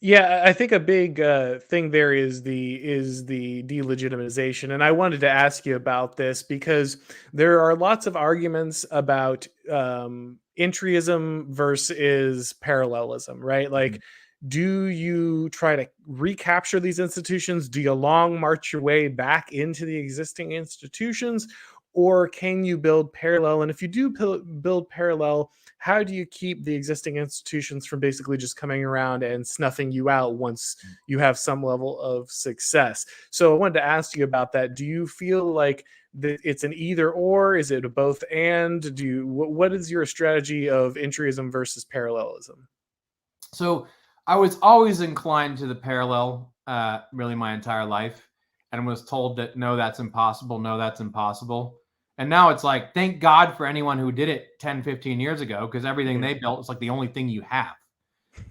Yeah, I think a big thing there is the delegitimization, and I wanted to ask you about this because there are lots of arguments about entryism versus parallelism, right? Like, do you try to recapture these institutions? Do you long march your way back into the existing institutions, or can you build parallel? And if you do build parallel, how do you keep the existing institutions from basically just coming around and snuffing you out once you have some level of success? So I wanted to ask you about that. Do you feel like that it's an either or? Is it a both and? What is your strategy of entryism versus parallelism?
So I was always inclined to the parallel, really my entire life, and was told that no, that's impossible. No, that's impossible. And now it's like, thank God for anyone who did it 10, 15 years ago, because everything they built is like the only thing you have.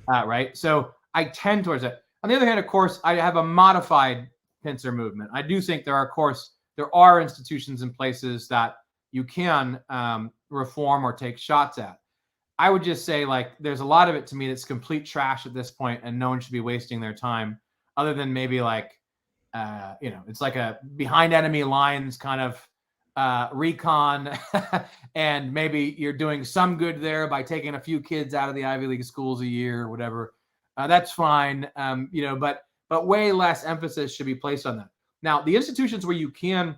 Right. So I tend towards it. On the other hand, of course, I have a modified pincer movement. I do think there are institutions and places that you can reform or take shots at. I would just say, like, there's a lot of it to me that's complete trash at this point, and no one should be wasting their time other than maybe like, it's like a behind enemy lines kind of recon and maybe you're doing some good there by taking a few kids out of the Ivy League schools a year or whatever. That's fine. But way less emphasis should be placed on that. Now, the institutions where you can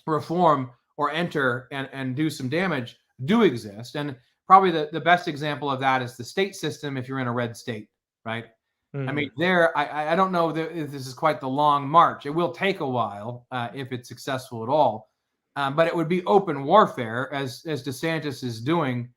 reform or enter and do some damage do exist. And probably the best example of that is the state system if you're in a red state, right? I mean, I don't know if this is quite the long march. It will take a while if it's successful at all. But it would be open warfare, as DeSantis is doing,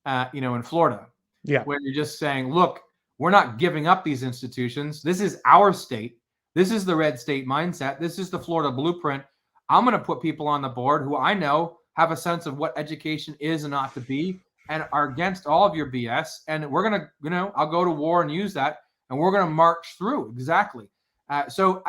in Florida.
Yeah.
Where you're just saying, look, we're not giving up these institutions. This is our state. This is the red state mindset. This is the Florida blueprint. I'm going to put people on the board who I know have a sense of what education is and ought to be and are against all of your BS. And we're going to, I'll go to war and use that. And we're going to march through. Exactly. I don't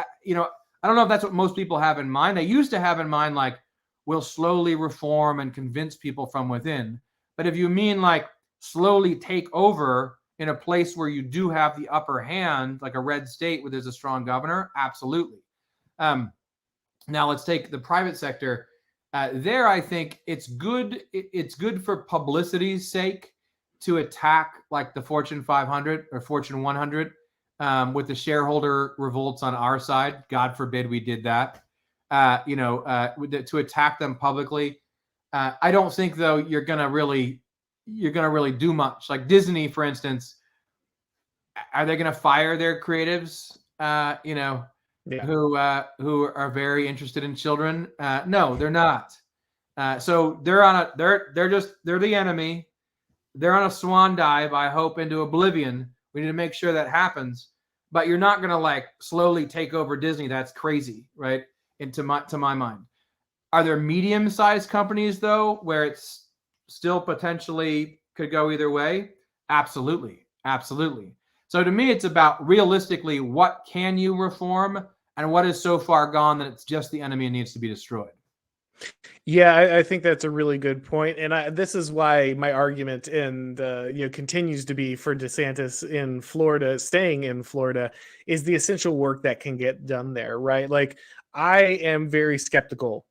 know if that's what most people have in mind. They used to have in mind, like, we'll slowly reform and convince people from within. But if you mean like slowly take over in a place where you do have the upper hand, like a red state where there's a strong governor, absolutely. Now let's take the private sector. There, I think it's good. It's good for publicity's sake to attack like the Fortune 500 or Fortune 100 with the shareholder revolts on our side. God forbid we did that. To attack them publicly. I don't think though you're gonna really do much. Like Disney, for instance, are they gonna fire their creatives? Who are very interested in children? No, they're not. So they're the enemy. They're on a swan dive, I hope, into oblivion. We need to make sure that happens. But you're not gonna like slowly take over Disney. That's crazy, right? To my mind. Are there medium-sized companies though where it's still potentially could go either way? Absolutely. So to me, it's about realistically what can you reform and what is so far gone that it's just the enemy and needs to be destroyed.
Yeah, I think that's a really good point, and this is why my argument continues to be for DeSantis in Florida, staying in Florida, is the essential work that can get done there, right? Like, I am very skeptical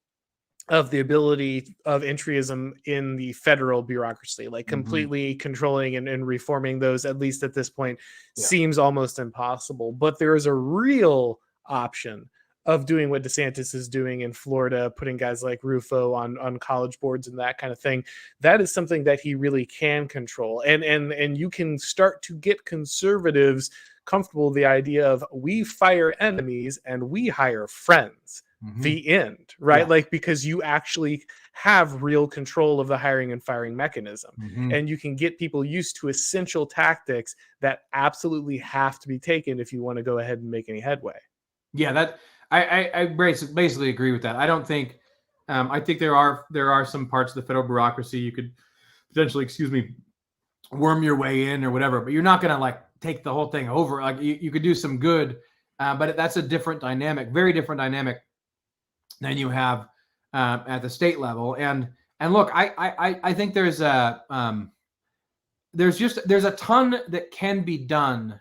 of the ability of entryism in the federal bureaucracy, like completely controlling and reforming those, at least at this point, seems almost impossible. But there is a real option of doing what DeSantis is doing in Florida, putting guys like Rufo on college boards and that kind of thing. That is something that he really can control. And you can start to get conservatives comfortable with the idea of we fire enemies and we hire friends. The end, right? Yeah. Like, because you actually have real control of the hiring and firing mechanism, and you can get people used to essential tactics that absolutely have to be taken if you want to go ahead and make any headway.
Yeah, that I basically agree with that. I don't think I think there are some parts of the federal bureaucracy you could potentially, worm your way in or whatever, but you're not going to like take the whole thing over. Like you could do some good, but that's a different dynamic, very different dynamic than you have at the state level. And look, I think there's a ton that can be done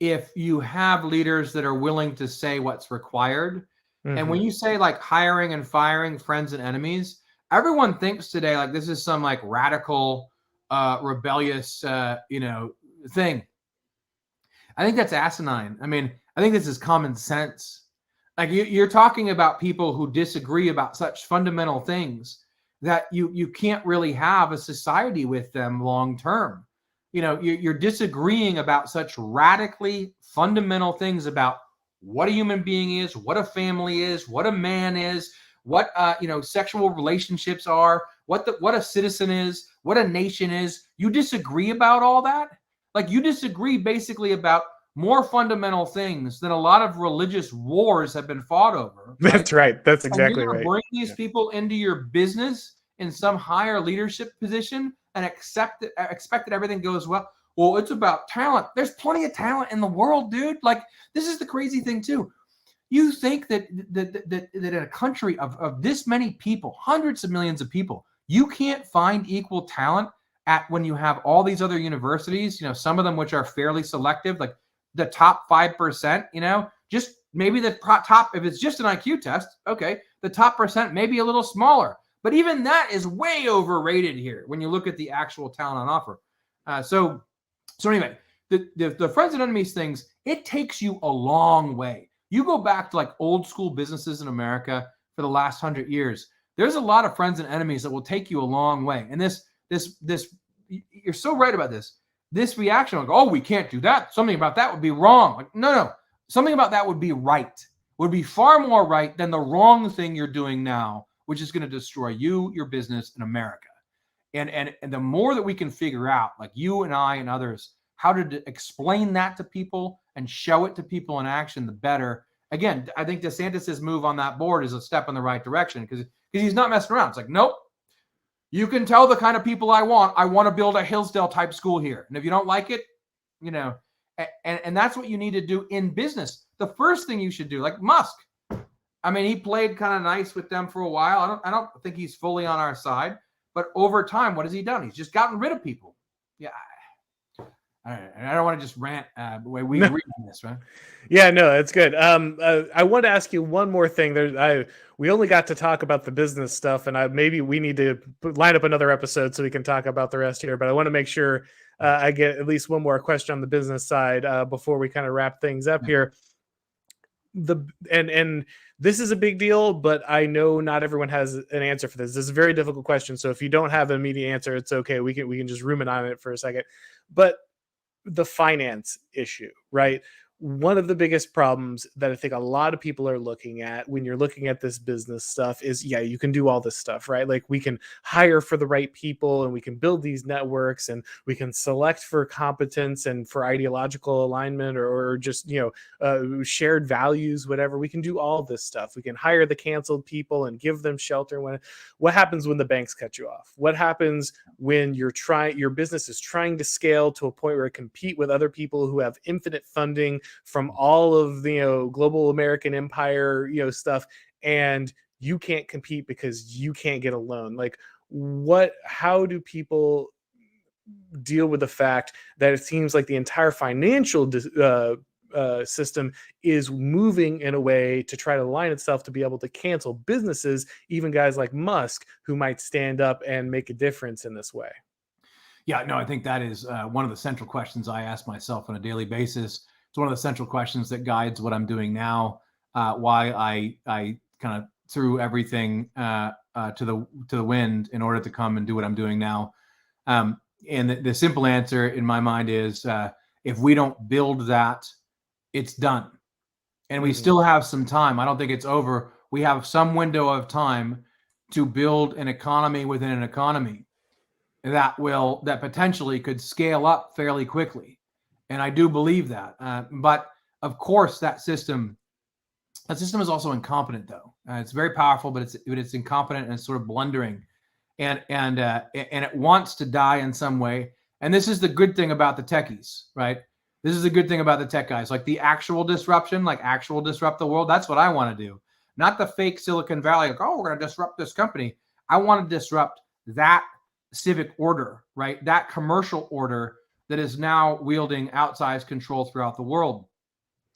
if you have leaders that are willing to say what's required. And when you say like hiring and firing friends and enemies, everyone thinks today like this is some like radical, rebellious, thing. I think that's asinine. I mean, I think this is common sense. Like you're talking about people who disagree about such fundamental things that you can't really have a society with them long term. You're disagreeing about such radically fundamental things about what a human being is, what a family is, what a man is, what sexual relationships are, what a citizen is, what a nation is. You disagree about all that? Like you disagree basically about more fundamental things than a lot of religious wars have been fought over.
Right? That's right. That's exactly
and you're
right.
Bring these people into your business in some higher leadership position and expect that everything goes well. Well, it's about talent. There's plenty of talent in the world, dude. Like this is the crazy thing too. You think that in a country of this many people, hundreds of millions of people, you can't find equal talent when you have all these other universities, some of them which are fairly selective, like the top 5%, just maybe the top, if it's just an IQ test, okay, the top percent may be a little smaller. But even that is way overrated here when you look at the actual talent on offer. So anyway, the friends and enemies things, it takes you a long way. You go back to like old school businesses in America for the last 100 years. There's a lot of friends and enemies that will take you a long way. And this, you're so right about this. This reaction, like, oh, we can't do that. Something about that would be wrong. Like, no. Something about that would be right. Would be far more right than the wrong thing you're doing now, which is going to destroy you, your business, and America. And the more that we can figure out, like you and I and others, how to explain that to people and show it to people in action, the better. Again, I think DeSantis' move on that board is a step in the right direction because he's not messing around. It's like, nope. You can tell the kind of people I want to build a Hillsdale type school here. And if you don't like it, and that's what you need to do in business. The first thing you should do, like Musk, I mean, he played kind of nice with them for a while. I don't think he's fully on our side, but over time, what has he done? He's just gotten rid of people. Yeah. I don't want to just rant the way we read this, right?
Yeah, no, it's good. I want to ask you one more thing. We only got to talk about the business stuff, and maybe we need to line up another episode so we can talk about the rest here. But I want to make sure I get at least one more question on the business side before we kind of wrap things up here. And this is a big deal, but I know not everyone has an answer for this. This is a very difficult question, so if you don't have an immediate answer, it's okay. We can just ruminate on it for a second. But the finance issue, right? One of the biggest problems that I think a lot of people are looking at when you're looking at this business stuff is, yeah, you can do all this stuff, right? Like we can hire for the right people and we can build these networks and we can select for competence and for ideological alignment or just, shared values, whatever. We can do all this stuff. We can hire the canceled people and give them shelter. What happens when the banks cut you off? What happens when your business is trying to scale to a point where it compete with other people who have infinite funding from all of the global American empire stuff, and you can't compete because you can't get a loan? Like how do people deal with the fact that it seems like the entire financial system is moving in a way to try to align itself to be able to cancel businesses, even guys like Musk who might stand up and make a difference in this way?
Yeah, no, I think that is one of the central questions I ask myself on a daily basis. It's one of the central questions that guides what I'm doing now, why I kind of threw everything to the wind in order to come and do what I'm doing now. And the simple answer in my mind is if we don't build that, it's done. And we still have some time. I don't think it's over. We have some window of time to build an economy within an economy that potentially could scale up fairly quickly. And I do believe that. But of course, that system is also incompetent, though. It's very powerful, but it's incompetent and it's sort of blundering, and it wants to die in some way. And this is the good thing about the techies, right? This is the good thing about the tech guys, like the actual disruption, like actual disrupt the world. That's what I want to do. Not the fake Silicon Valley, like, oh, we're going to disrupt this company. I want to disrupt that civic order, right? That commercial order that is now wielding outsized control throughout the world.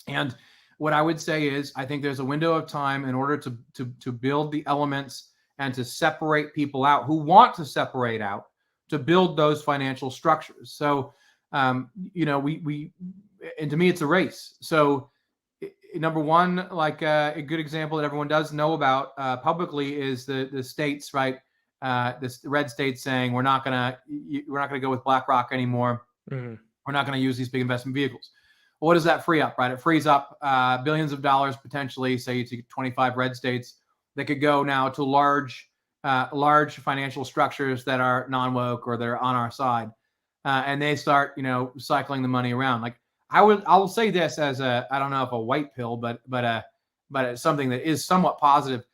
And what I would say is, I think there's a window of time in order to build the elements and to separate people out who want to separate out, to build those financial structures. So, you know, and to me, it's a race. So, number one, like a good example that everyone does know about publicly is the states, right? The red states saying we're not gonna go with BlackRock anymore.
Mm-hmm.
We're not going to use these big investment vehicles. Well, what does that free up, right? It frees up billions of dollars potentially, say to 25 red states that could go now to large financial structures that are non-woke or that are on our side, and they start, you know, cycling the money around. Like I will say this as I don't know if a white pill, but it's something that is somewhat positive.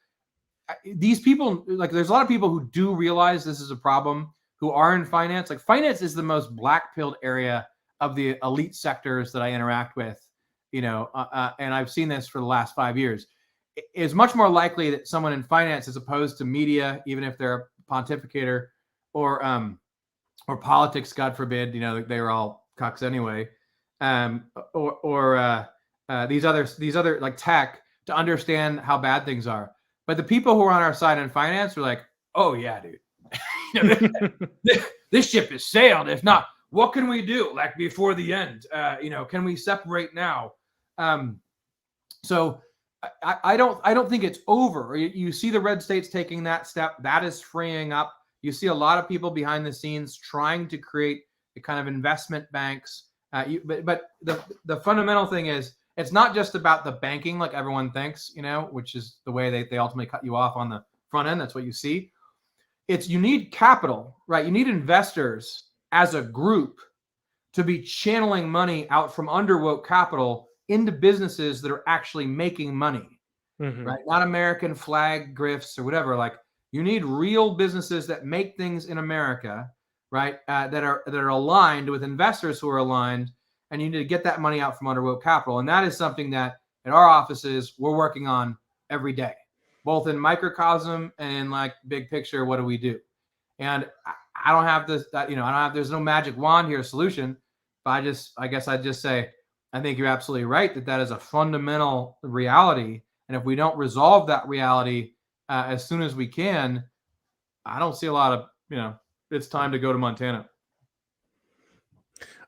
These people, like, there's a lot of people who do realize this is a problem, who are in finance. Like, finance is the most black-pilled area of the elite sectors that I interact with, you know, and I've seen this for the last 5 years. It's much more likely that someone in finance, as opposed to media, even if they're a pontificator, or politics, God forbid, you know, they were all cucks anyway, or these other like tech, to understand how bad things are. But the people who are on our side in finance are like, oh yeah, dude, you know, this ship has sailed. If not, what can we do? Like before the end, you know, can we separate now? So I don't think it's over. You see the red states taking that step. That is freeing up. You see a lot of people behind the scenes trying to create the kind of investment banks. But the fundamental thing is, it's not just about the banking like everyone thinks, you know, which is the way they ultimately cut you off on the front end. That's what you see. It's, you need capital, right? You need investors as a group to be channeling money out from underwoke capital into businesses that are actually making money, right? Not American flag grifts or whatever. Like, you need real businesses that make things in America, right? That are aligned with investors who are aligned, and you need to get that money out from underwoke capital. And that is something that in our offices we're working on every day, both in microcosm and in like big picture. What do we do? And I don't have this, you know, there's no magic wand here solution. But I guess I'd just say, I think you're absolutely right that is a fundamental reality. And if we don't resolve that reality as soon as we can, I don't see a lot of, you know, it's time to go to Montana.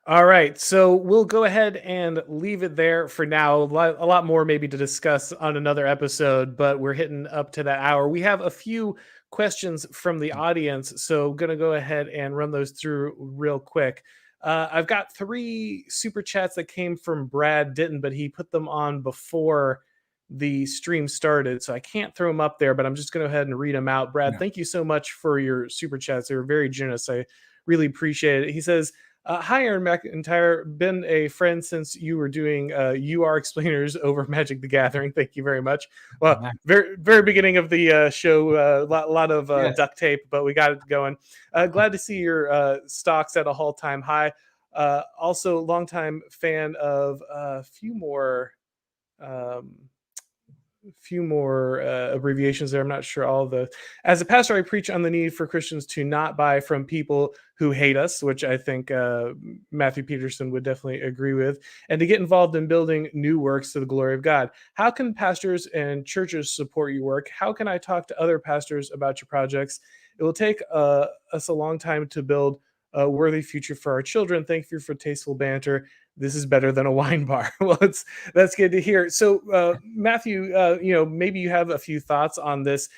All right, so we'll go ahead and leave it there for now. A lot more maybe to discuss on another episode, but we're hitting up to that hour. We have a few questions from the audience, so going to go ahead and run those through real quick. I've got 3 super chats that came from Brad Ditton, but he put them on before the stream started, so I can't throw them up there, but I'm just going to go ahead and read them out. Brad, Thank you so much for your super chats. They were very generous. I really appreciate it. He says, hi, Aaron MacIntyre. Been a friend since you were doing UR explainers over Magic the Gathering. Thank you very much. Well, very beginning of the show, a lot of duct tape, but we got it going. Glad to see your stocks at a all-time high. Also, longtime fan of a few more abbreviations there. I'm not sure all of those. As a pastor, I preach on the need for Christians to not buy from people who hate us, which I think Matthew Peterson would definitely agree with, and to get involved in building new works to the glory of God. How can pastors and churches support your work? How can I talk to other pastors about your projects? It will take us a long time to build a worthy future for our children. Thank you for tasteful banter. This is better than a wine bar. Well, that's good to hear. So, Matthew, you know, maybe you have a few thoughts on this.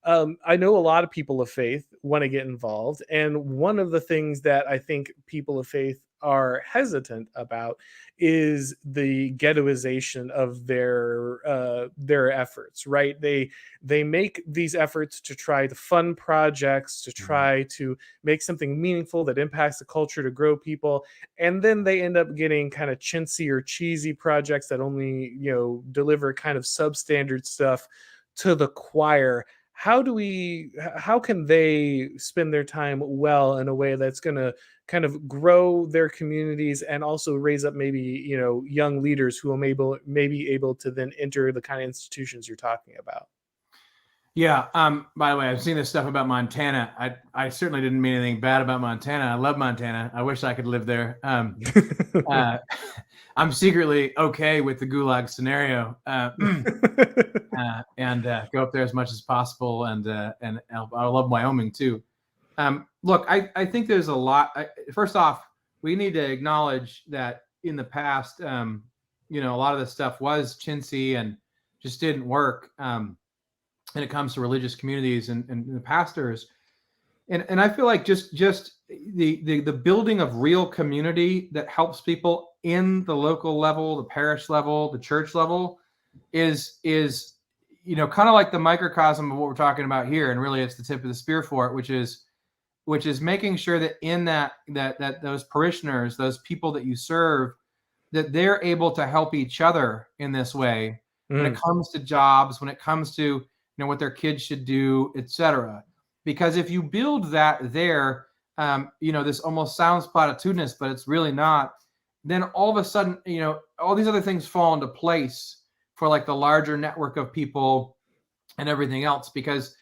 I know a lot of people of faith want to get involved, and one of the things that I think people of faith are hesitant about is the ghettoization of their efforts. Right? They make these efforts to try to fund projects, to try to make something meaningful that impacts the culture, to grow people, and then they end up getting kind of chintzy or cheesy projects that only, you know, deliver kind of substandard stuff to the choir. how can they spend their time well in a way that's going to kind of grow their communities and also raise up maybe, young leaders who will maybe able to then enter the kind of institutions you're talking about?
Yeah. By the way, I've seen this stuff about Montana. I certainly didn't mean anything bad about Montana. I love Montana. I wish I could live there. Uh, I'm secretly okay with the gulag scenario, and go up there as much as possible. And I love Wyoming too. Look, I think there's a lot. First off, we need to acknowledge that in the past, a lot of this stuff was chintzy and just didn't work. When it comes to religious communities and the pastors, and I feel like just the building of real community that helps people in the local level, the parish level, the church level, is kind of like the microcosm of what we're talking about here, and really it's the tip of the spear for it, which is making sure that in that those parishioners, those people that you serve, that they're able to help each other in this way when it comes to jobs, when it comes to what their kids should do, etc. Because if you build that there, this almost sounds platitudinous, but it's really not. Then all of a sudden, all these other things fall into place for like the larger network of people and everything else. Because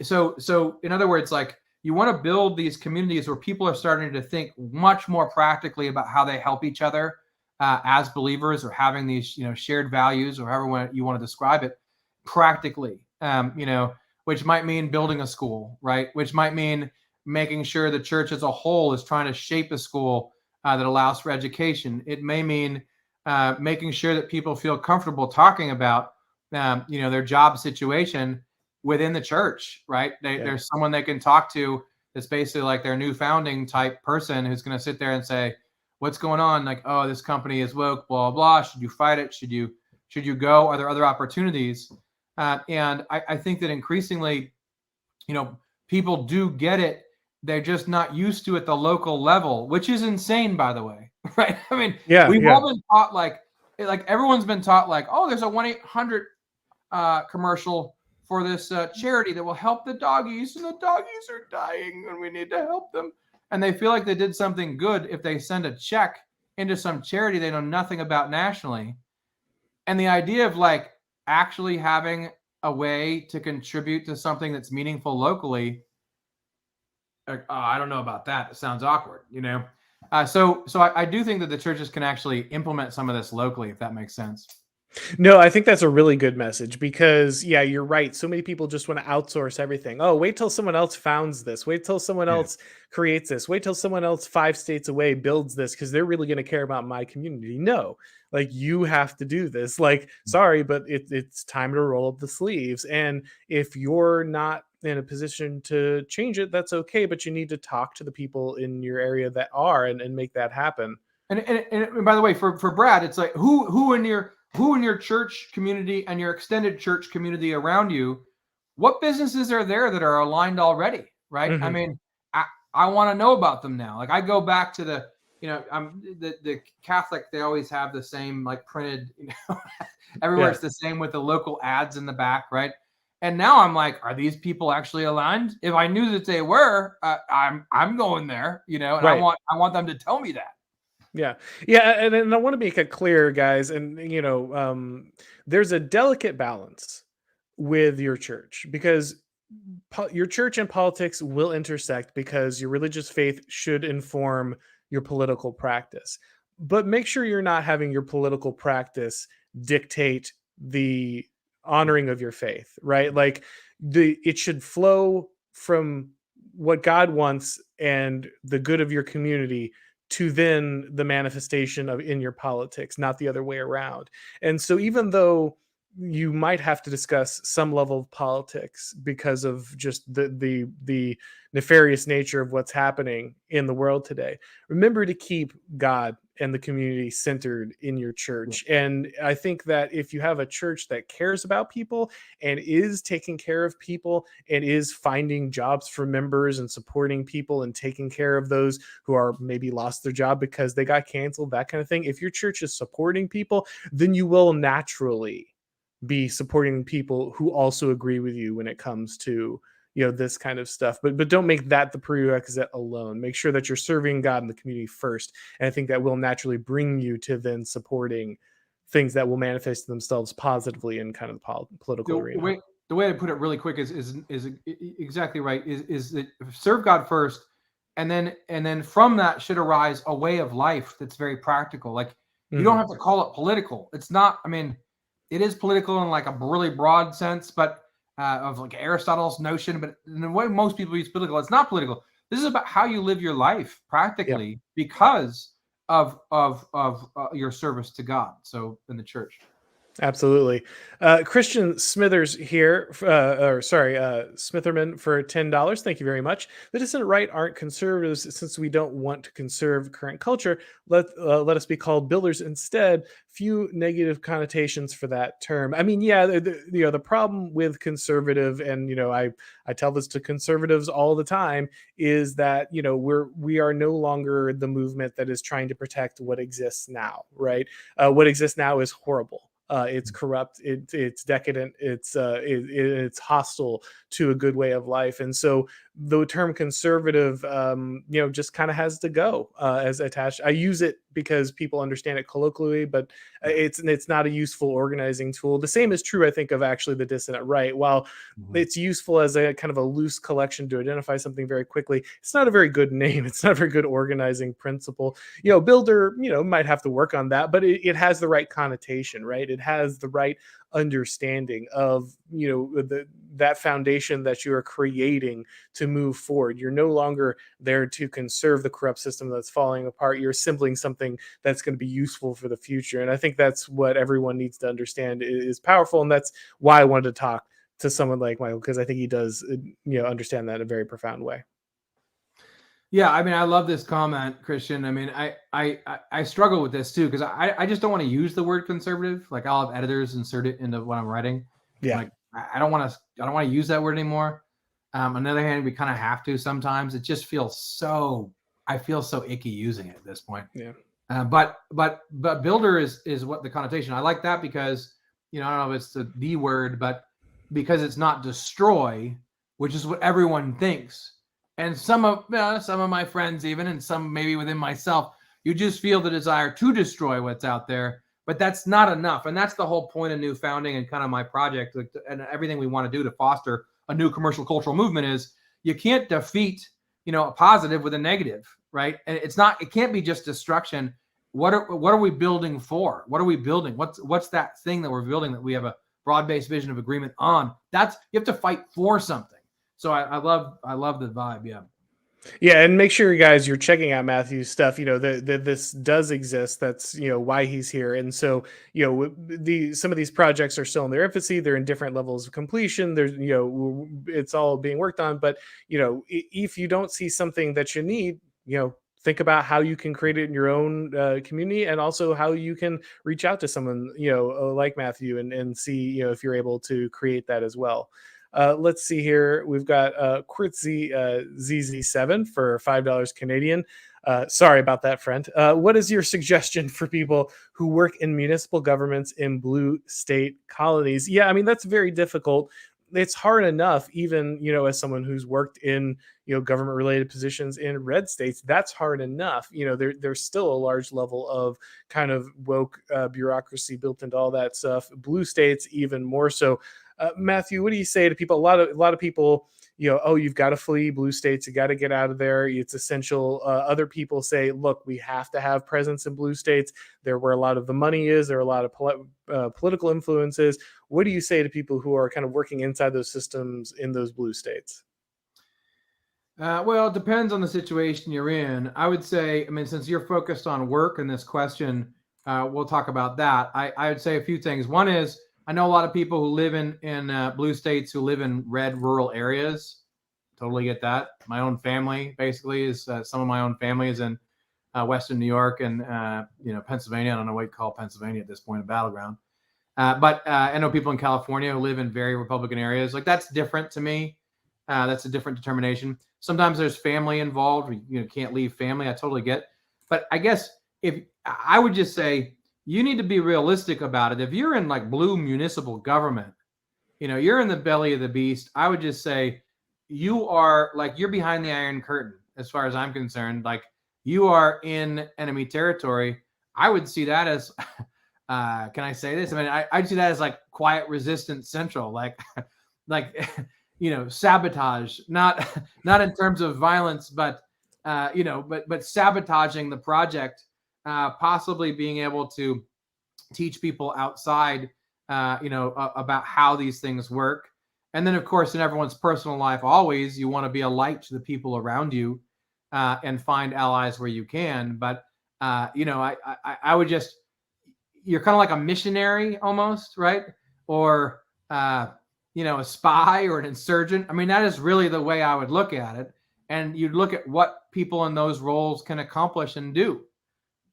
so in other words, like you want to build these communities where people are starting to think much more practically about how they help each other as believers, or having these shared values, or however you want to describe it practically. Which might mean building a school, right? Which might mean making sure the church as a whole is trying to shape a school that allows for education. It may mean making sure that people feel comfortable talking about, their job situation within the church, right? There's someone they can talk to that's basically like their new founding type person who's going to sit there and say, what's going on? Like, oh, this company is woke, blah, blah. Should you fight it? Should you go? Are there other opportunities? And I think that increasingly, people do get it. They're just not used to it at the local level, which is insane, by the way, right? I mean, we've all been taught like everyone's been taught like, oh, there's a 1-800 commercial for this charity that will help the doggies, and the doggies are dying and we need to help them. And they feel like they did something good if they send a check into some charity they know nothing about nationally. And the idea of like actually having a way to contribute to something that's meaningful locally, I don't know about that. It sounds awkward, So I do think that the churches can actually implement some of this locally, if that makes sense.
No, I think that's a really good message because, yeah, you're right. So many people just want to outsource everything. Oh, wait till someone else founds this. Wait till someone else creates this. Wait till someone else 5 states away builds this because they're really going to care about my community. No, like you have to do this. Like, sorry, but it's time to roll up the sleeves. And if you're not in a position to change it, that's okay. But you need to talk to the people in your area that are and make that happen.
And by the way, for Brad, it's like who in your church community and your extended church community around you, what businesses are there that are aligned already, right? I mean, I want to know about them now. Like I go back to the Catholic, they always have the same like printed, everywhere it's the same with the local ads in the back, right? And now I'm like, are these people actually aligned? If I knew that they were, I'm going there, and I want them to tell me that.
Yeah. And I want to make it clear, guys, and there's a delicate balance with your church because your church and politics will intersect because your religious faith should inform your political practice. But make sure you're not having your political practice dictate the honoring of your faith, right? Like it should flow from what God wants and the good of your community to then the manifestation of in your politics, not the other way around. And so even though you might have to discuss some level of politics because of just the nefarious nature of what's happening in the world today, remember to keep God and the community centered in your church. And I think that if you have a church that cares about people and is taking care of people and is finding jobs for members and supporting people and taking care of those who are maybe lost their job because they got canceled, that kind of thing, if your church is supporting people, then you will naturally be supporting people who also agree with you when it comes to this kind of stuff, but don't make that the prerequisite alone. Make sure that you're serving God and the community first, and I think that will naturally bring you to then supporting things that will manifest themselves positively in kind of the political
The
arena.
way the way I put it really quick is exactly right. Is that serve God first, and then from that should arise a way of life that's very practical. Like you don't
Hmm.
have to call it political. It's not. I mean, it is political in like a really broad sense, but of like Aristotle's notion. But in the way most people use political, it's not political. This is about how you live your life
Yep.
practically because of your service to God. So in the church.
Absolutely. Christian Smithers here, or sorry, Smitherman for $10. Thank you very much. The dissident right aren't conservatives since we don't want to conserve current culture. Let us be called builders instead. Few negative connotations for that term. I mean, yeah, the problem with conservative, and I tell this to conservatives all the time, is that we are no longer the movement that is trying to protect what exists now, right? What exists now is horrible. It's corrupt. It's decadent. It's hostile to a good way of life. And so the term conservative, just kind of has to go as attached. I use it because people understand it colloquially, but it's not a useful organizing tool. The same is true, I think, of actually the dissident right. While
Mhm.
it's useful as a kind of a loose collection to identify something very quickly, it's not a very good name. It's not a very good organizing principle. Builder, might have to work on that, but it has the right connotation, right? It has the right understanding of that foundation that you are creating to move forward. You're no longer there to conserve the corrupt system that's falling apart. You're assembling something that's going to be useful for the future, and I think that's what everyone needs to understand is powerful, and that's why I wanted to talk to someone like Michael, because I think he does understand that in a very profound way.
Yeah, I mean, I love this comment, Christian. I mean, I struggle with this too because I just don't want to use the word conservative. Like I'll have editors insert it into what I'm writing.
Yeah.
Like I don't want to use that word anymore. On the other hand, we kind of have to sometimes. It just feels so. I feel so icky using it at this point.
Yeah.
But builder is what the connotation. I like that because I don't know if it's the word, but because it's not destroy, which is what everyone thinks. And some of my friends, even, and some maybe within myself, you just feel the desire to destroy what's out there, but that's not enough. And that's the whole point of New Founding and kind of my project, and everything we want to do to foster a new commercial cultural movement is you can't defeat a positive with a negative, right? And it can't be just destruction. What are we building for? What are we building? What's that thing that we're building that we have a broad-based vision of agreement on? That's you have to fight for something. So I love the vibe. Yeah.
Yeah, and make sure, guys, you're checking out Matthew's stuff. This does exist. That's why he's here. And so some of these projects are still in their infancy. They're in different levels of completion. There's it's all being worked on. But if you don't see something that you need, think about how you can create it in your own community, and also how you can reach out to someone like Matthew and see if you're able to create that as well. Let's see here. We've got Quirtzy ZZ7 for $5 Canadian. Sorry about that, friend. What is your suggestion for people who work in municipal governments in blue state colonies? Yeah, I mean, that's very difficult. It's hard enough, even, as someone who's worked in, government related positions in red states, that's hard enough. There's still a large level of kind of woke bureaucracy built into all that stuff. Blue states, even more so. Matthew, what do you say to people? A lot of people, oh, you've got to flee blue states. You got to get out of there. It's essential. Other people say, look, we have to have presence in blue states. They're where a lot of the money is. There are a lot of political influences. What do you say to people who are kind of working inside those systems in those blue states?
Well, it depends on the situation you're in. I would say, I mean, since you're focused on work in this question, we'll talk about that. I would say a few things. One is I know a lot of people who live in blue states who live in red rural areas. Totally get that. My own family basically is some of my own family is in Western New York and Pennsylvania. I don't know what you call Pennsylvania at this point, a battleground. But I know people in California who live in very Republican areas. Like that's different to me. That's a different determination. Sometimes there's family involved. You can't leave family. I totally get. But I guess if I would just say you need to be realistic about it. If you're in like blue municipal government, you're in the belly of the beast. I would just say you're behind the Iron Curtain, as far as I'm concerned. Like, you are in enemy territory. I would see that as, can I say this? I mean, I'd see that as like quiet resistance central, like, like, sabotage, not in terms of violence, but, but sabotaging the project, possibly being able to teach people outside, about how these things work. And then, of course, in everyone's personal life, always you want to be a light to the people around you, and find allies where you can. But, I would just, you're kind of like a missionary almost, right? Or, a spy or an insurgent. I mean, that is really the way I would look at it. And you'd look at what people in those roles can accomplish and do.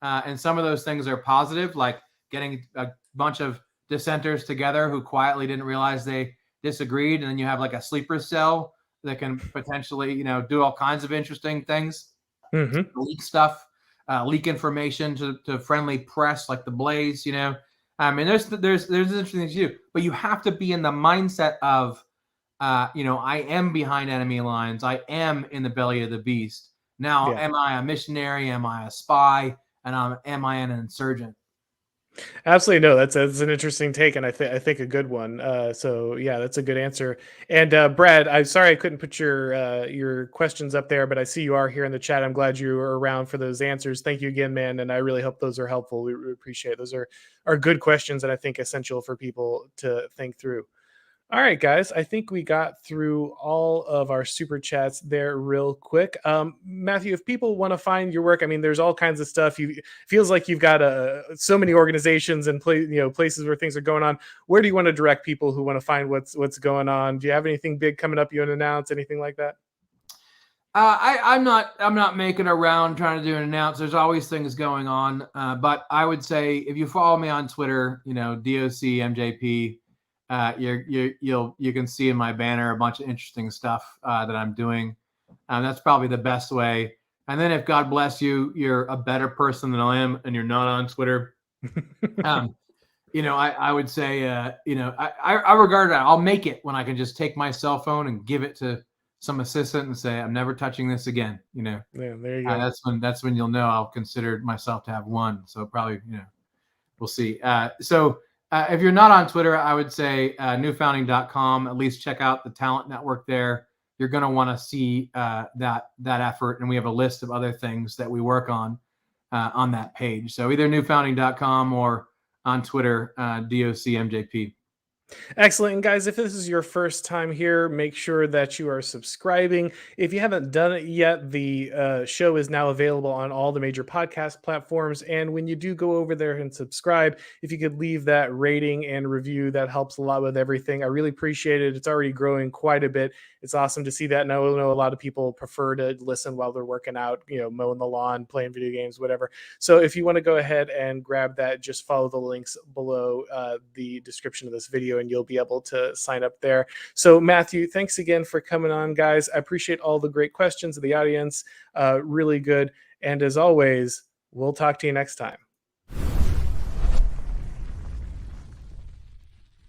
And some of those things are positive, like getting a bunch of dissenters together who quietly didn't realize they disagreed. And then you have like a sleeper cell that can potentially, do all kinds of interesting things, leak stuff, leak information to friendly press, like the Blaze, I mean, there's interesting things to do, but you have to be in the mindset of, I am behind enemy lines. I am in the belly of the beast. Now, Am I a missionary? Am I a spy? And am I an insurgent?
Absolutely. No, that's an interesting take, and I think a good one. So yeah, that's a good answer. And Brad, I'm sorry I couldn't put your questions up there, but I see you are here in the chat. I'm glad you were around for those answers. Thank you again, man. And I really hope those are helpful. We appreciate it. Those are good questions, and I think essential for people to think through. All right, guys, I think we got through all of our super chats there real quick. Matthew, if people want to find your work, I mean, there's all kinds of stuff. Feels like you've got so many organizations and places where things are going on. Where do you want to direct people who want to find what's going on? Do you have anything big coming up you want to announce? Anything like that?
I'm not making a round trying to do an announce. There's always things going on. But I would say if you follow me on Twitter, DOCMJP. You can see in my banner a bunch of interesting stuff that I'm doing. That's probably the best way. And then if God bless you, you're a better person than I am, and you're not on Twitter. I would say, I regard it. I'll make it when I can just take my cell phone and give it to some assistant and say, I'm never touching this again.
Yeah, there you go.
That's when you'll know I'll consider myself to have won. So probably, we'll see. If you're not on Twitter, I would say newfounding.com. At least check out the talent network there. You're going to want to see that effort, and we have a list of other things that we work on that page. So either newfounding.com or on Twitter, DOCMJP.
Excellent. And guys, if this is your first time here, make sure that you are subscribing. If you haven't done it yet, the show is now available on all the major podcast platforms. And when you do go over there and subscribe, if you could leave that rating and review, that helps a lot with everything. I really appreciate it. It's already growing quite a bit. It's awesome to see that. And I know a lot of people prefer to listen while they're working out, mowing the lawn, playing video games, whatever. So if you want to go ahead and grab that, just follow the links below the description of this video, and you'll be able to sign up there. So Matthew, thanks again for coming on, guys. I appreciate all the great questions of the audience. Really good. And as always, we'll talk to you next time.